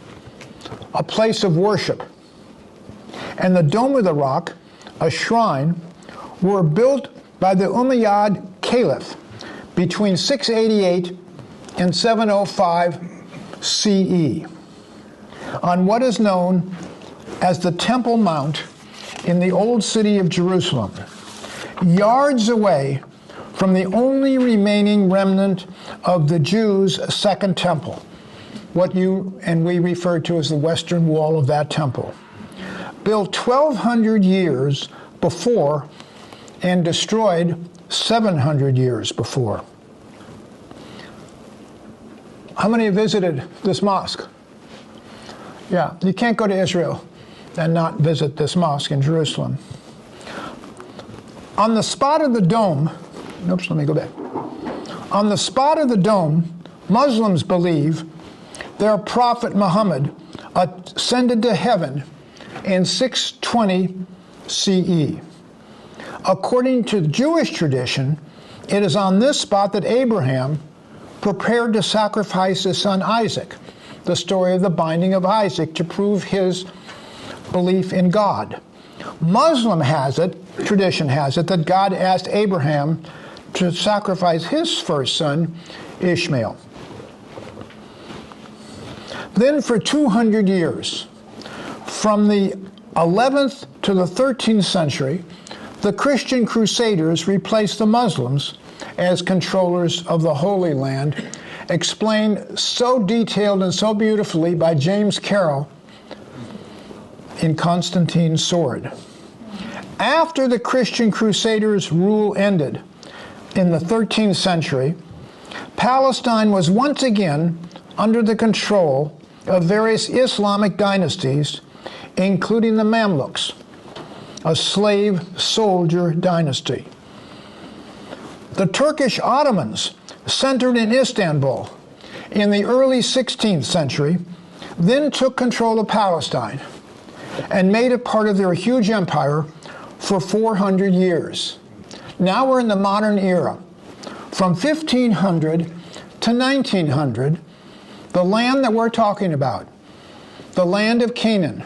a place of worship, and the Dome of the Rock, a shrine, were built by the Umayyad Caliph between 688 and 705 CE on what is known as the Temple Mount in the old city of Jerusalem, yards away from the only remaining remnant of the Jews' second temple, what you and we refer to as the western wall of that temple, built 1,200 years before and destroyed 700 years before. How many have visited this mosque? Yeah, you can't go to Israel and not visit this mosque in Jerusalem. On the spot of the dome, oops, let me go back. On the spot of the dome, Muslims believe their prophet Muhammad ascended to heaven in 620 CE. According to Jewish tradition, it is on this spot that Abraham prepared to sacrifice his son Isaac, the story of the binding of Isaac, to prove his belief in God. Tradition has it, that God asked Abraham to sacrifice his first son, Ishmael. Then for 200 years, from the 11th to the 13th century, the Christian Crusaders replaced the Muslims as controllers of the Holy Land, explained so detailed and so beautifully by James Carroll in Constantine's Sword. After the Christian Crusaders' rule ended in the 13th century, Palestine was once again under the control of various Islamic dynasties, including the Mamluks, a slave soldier dynasty. The Turkish Ottomans, centered in Istanbul in the early 16th century, then took control of Palestine and made it part of their huge empire for 400 years. Now we're in the modern era. From 1500 to 1900, the land that we're talking about, the land of Canaan,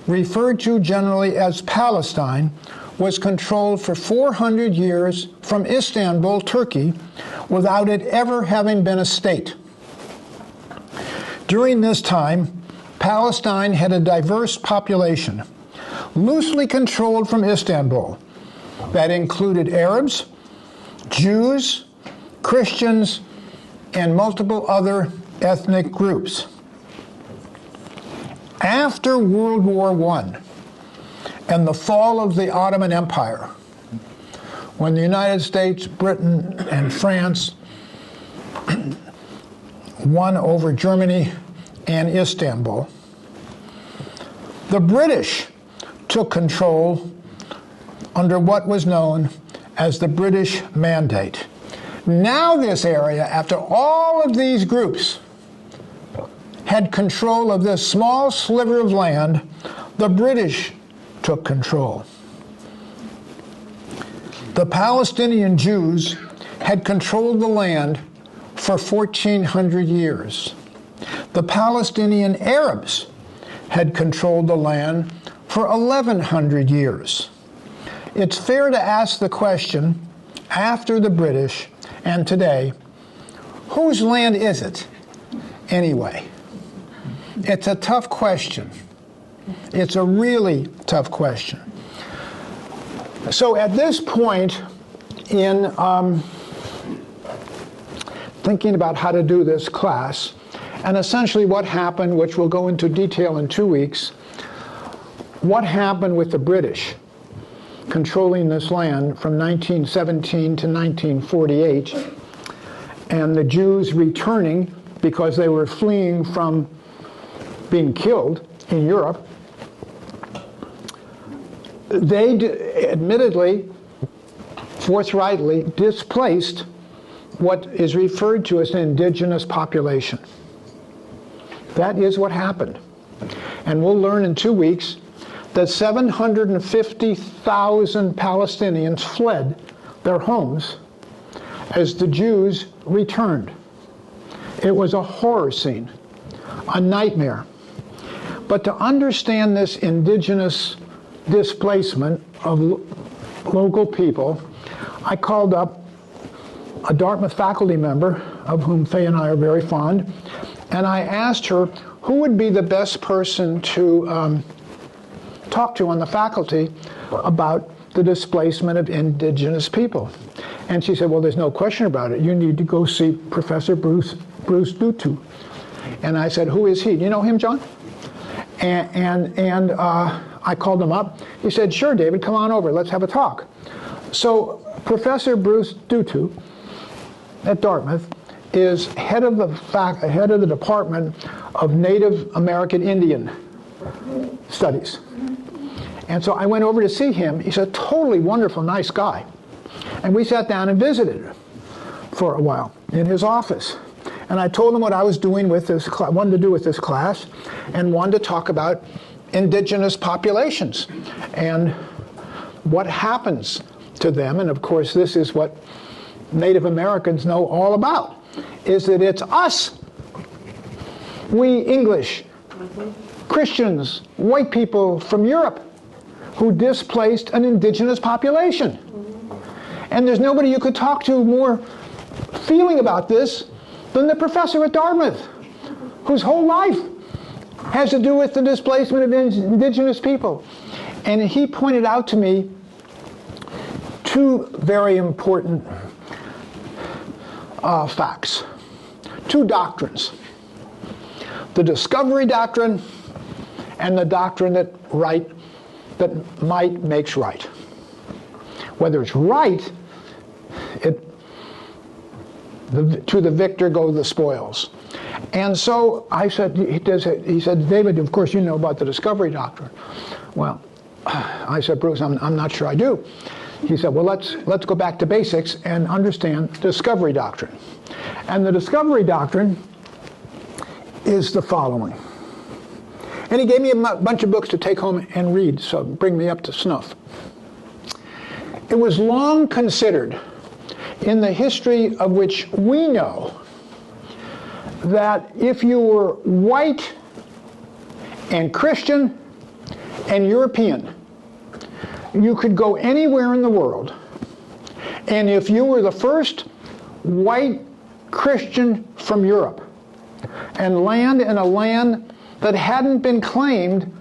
referred to generally as Palestine, was controlled for 400 years from Istanbul, Turkey, without it ever having been a state. During this time, Palestine had a diverse population, loosely controlled from Istanbul, that included Arabs, Jews, Christians, and multiple other ethnic groups. After World War I and the fall of the Ottoman Empire, when the United States, Britain, and France won over Germany and Istanbul, the British took control under what was known as the British Mandate. Now this area, after all of these groups had control of this small sliver of land, the British took control. The Palestinian Jews had controlled the land for 1,400 years. The Palestinian Arabs had controlled the land for 1,100 years. It's fair to ask the question, after the British and today, whose land is it anyway? It's a tough question. It's a really tough question. So at this point in thinking about how to do this class, and essentially what happened, which we'll go into detail in 2 weeks, what happened with the British controlling this land from 1917 to 1948, and the Jews returning because they were fleeing from being killed in Europe. They admittedly, forthrightly displaced what is referred to as an indigenous population. That is what happened. And we'll learn in 2 weeks that 750,000 Palestinians fled their homes as the Jews returned. It was a horror scene, a nightmare. But to understand this indigenous displacement of local people, I called up a Dartmouth faculty member, of whom Faye and I are very fond, and I asked her who would be the best person to talk to on the faculty about the displacement of indigenous people. And she said, well, there's no question about it. You need to go see Professor Bruce Dutu. And I said, who is he? Do you know him, John? And I called him up. He said, sure, David, come on over. Let's have a talk. So Professor Bruce Dutu at Dartmouth is head of the Department of Native American Indian Studies. And so I went over to see him. He's a totally wonderful, nice guy. And we sat down and visited for a while in his office. And I told him what I was doing with this wanted to do with this class, and wanted to talk about indigenous populations and what happens to them. And of course, this is what Native Americans know all about, is that it's us, we English, Christians, white people from Europe, who displaced an indigenous population. And there's nobody you could talk to more feeling about this than the professor at Dartmouth, whose whole life has to do with the displacement of indigenous people. And he pointed out to me two very important facts, two doctrines: the discovery doctrine and the doctrine that might makes right. Whether it's right, to the victor go the spoils. And so I said, he said, David, of course you know about the discovery doctrine. Well, I said, Bruce, I'm not sure I do. He said, well, let's go back to basics and understand the discovery doctrine. And the discovery doctrine is the following. And he gave me a bunch of books to take home and read, so bring me up to snuff. It was long considered, in the history of which we know, that if you were white and Christian and European, you could go anywhere in the world, and if you were the first white Christian from Europe and land in a land that hadn't been claimed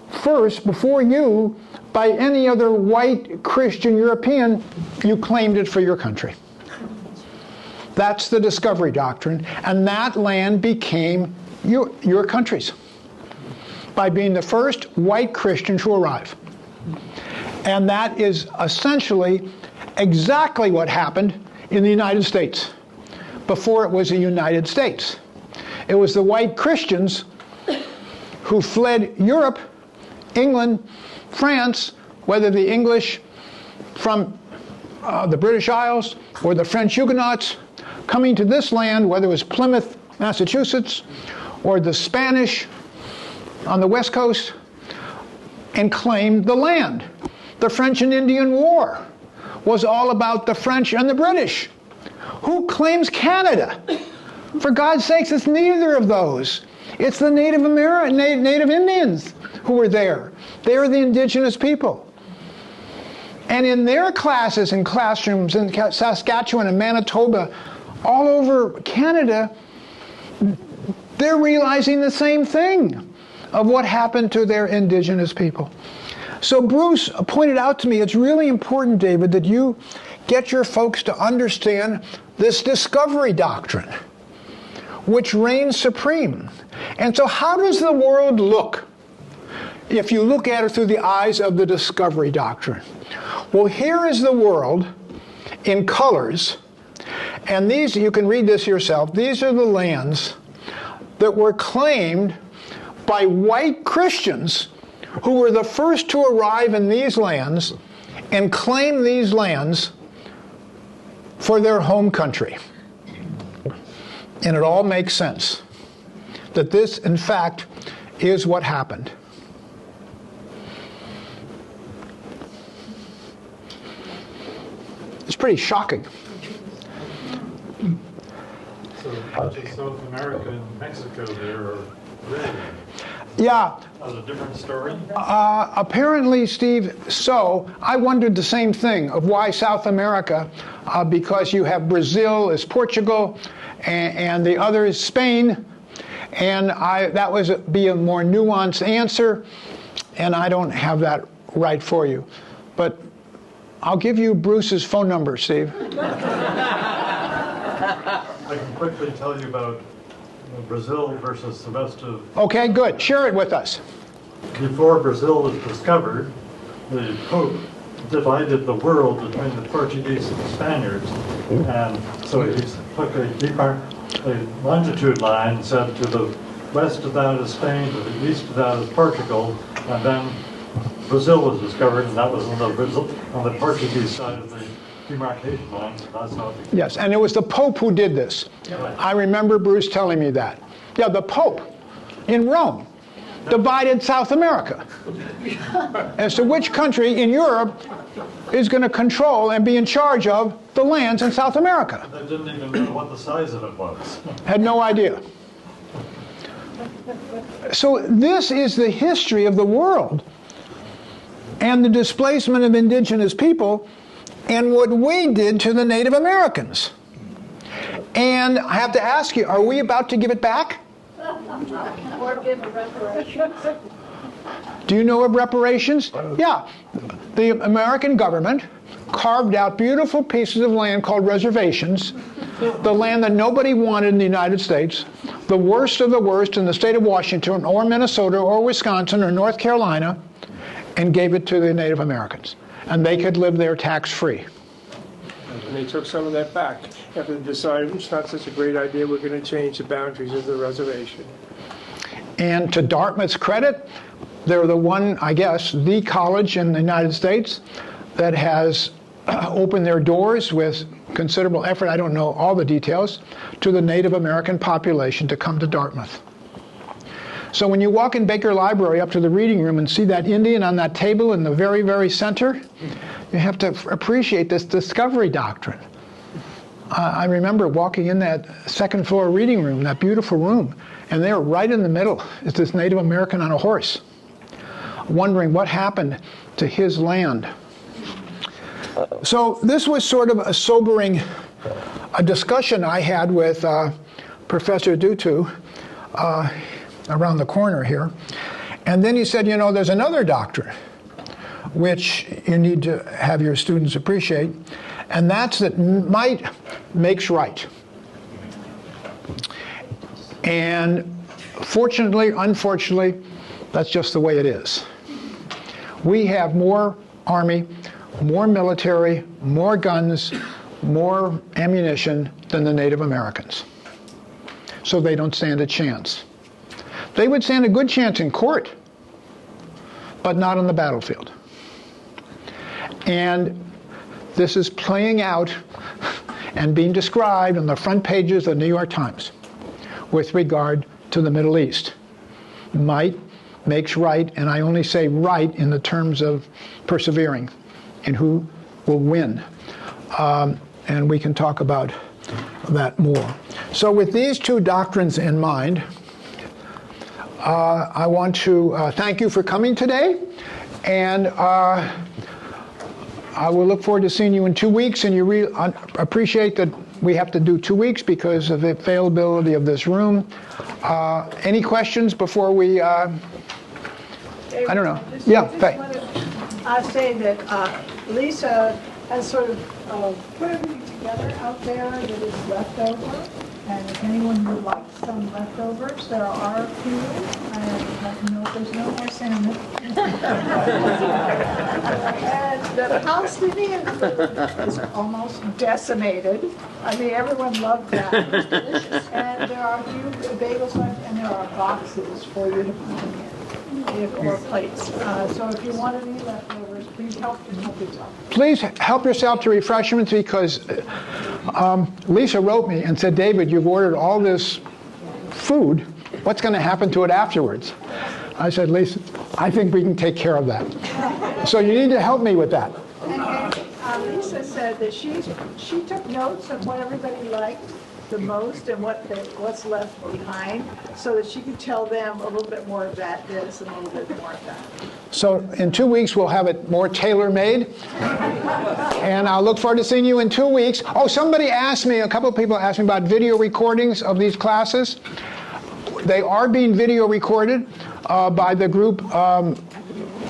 first before you by any other white Christian European, you claimed it for your country. That's the discovery doctrine, and that land became your country's by being the first white Christian to arrive. And that is essentially exactly what happened in the United States before it was the United States. It was the white Christians who fled Europe, England, France, whether the English from the British Isles or the French Huguenots, coming to this land, whether it was Plymouth, Massachusetts, or the Spanish on the West Coast, and claimed the land. The French and Indian War was all about the French and the British. Who claims Canada? For God's sakes, it's neither of those. It's the Native Indians who were there. They are the indigenous people. And in their classes and classrooms in Saskatchewan and Manitoba, all over Canada, they're realizing the same thing of what happened to their indigenous people. So Bruce pointed out to me, it's really important, David, that you get your folks to understand this discovery doctrine, which reigns supreme. And so how does the world look if you look at it through the eyes of the discovery doctrine? Well, here is the world in colors, and these, you can read this yourself, these are the lands that were claimed by white Christians who were the first to arrive in these lands and claim these lands for their home country. And it all makes sense that this, in fact, is what happened. It's pretty shocking. So much of South America and Mexico there are red. Yeah. That's a different story? Apparently, Steve, so I wondered the same thing of why South America, because you have Brazil is Portugal, and the other is Spain, and that would be a more nuanced answer, and I don't have that right for you. But I'll give you Bruce's phone number, Steve. I can quickly tell you about Brazil versus the rest of... Okay, good. Share it with us. Before Brazil was discovered, the Pope divided the world between the Portuguese and the Spaniards. And so he took a longitude line and said to the west of that is Spain, to the east of that is Portugal, and then Brazil was discovered, and that was on the Portuguese side of the demarcation line. So that's how it became. Yes, and it was the Pope who did this. Right. I remember Bruce telling me that. Yeah, the Pope in Rome divided South America as to which country in Europe is going to control and be in charge of the lands in South America. They didn't even know what the size of it was. Had no idea. So this is the history of the world and the displacement of indigenous people and what we did to the Native Americans. And I have to ask you, are we about to give it back? Or give a reparation. Do you know of reparations? Yeah. The American government carved out beautiful pieces of land called reservations, the land that nobody wanted in the United States, the worst of the worst in the state of Washington or Minnesota or Wisconsin or North Carolina, and gave it to the Native Americans. And they could live there tax-free. And they took some of that back after they decided it's not such a great idea, we're going to change the boundaries of the reservation. And to Dartmouth's credit, they're the one, I guess, the college in the United States that has opened their doors with considerable effort, I don't know all the details, to the Native American population to come to Dartmouth. So when you walk in Baker Library up to the reading room and see that Indian on that table in the very, very center, you have to appreciate this discovery doctrine. I remember walking in that second floor reading room, that beautiful room, and there right in the middle is this Native American on a horse, wondering what happened to his land. So this was sort of a sobering discussion I had with Professor Dutu around the corner here. And then he said, you know, there's another doctrine which you need to have your students appreciate, and that's that might makes right. And fortunately, unfortunately, that's just the way it is. We have more Army, more military, more guns, more ammunition than the Native Americans. So they don't stand a chance. They would stand a good chance in court, but not on the battlefield. And this is playing out and being described on the front pages of the New York Times with regard to the Middle East. Might makes right, and I only say right in the terms of persevering and who will win. And we can talk about that more. So with these two doctrines in mind, I want to thank you for coming today, and I will look forward to seeing you in 2 weeks, and you appreciate that we have to do 2 weeks because of the availability of this room. Any questions before we, I don't know. Yeah, Faye. I say that Lisa has sort of put everything together out there that is left over. And if anyone would like some leftovers, there are a few. There's no more salmon. And the Palestinian food is almost decimated. I mean, everyone loved that. It was delicious. And there are a few bagels left, and there are boxes for you to put them in, or plates. So if you want any leftovers, please help yourself. Please help yourself to refreshments, because Lisa wrote me and said, David, you've ordered all this food. What's going to happen to it afterwards? I said, Lisa, I think we can take care of that. So you need to help me with that. And Lisa said that she took notes of what everybody liked the most and what's left behind, so that she could tell them a little bit more of that this and a little bit more of that. So in 2 weeks, we'll have it more tailor-made. And I'll look forward to seeing you in 2 weeks. Oh, somebody asked me, a couple of people asked me about video recordings of these classes. They are being video recorded by the group,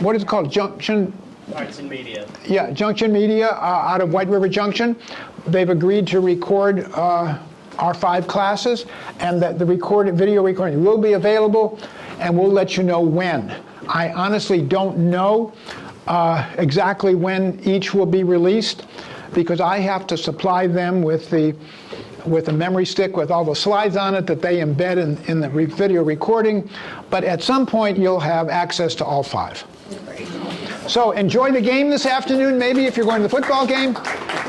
what is it called? Junction? Arts and Media. Yeah, Junction Media out of White River Junction. They've agreed to record our 5 classes, and that the video recording will be available, and we'll let you know when. I honestly don't know exactly when each will be released, because I have to supply them with a memory stick with all the slides on it that they embed in the video recording. But at some point, you'll have access to all 5. So enjoy the game this afternoon, maybe if you're going to the football game,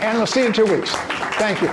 and we'll see you in 2 weeks. Thank you.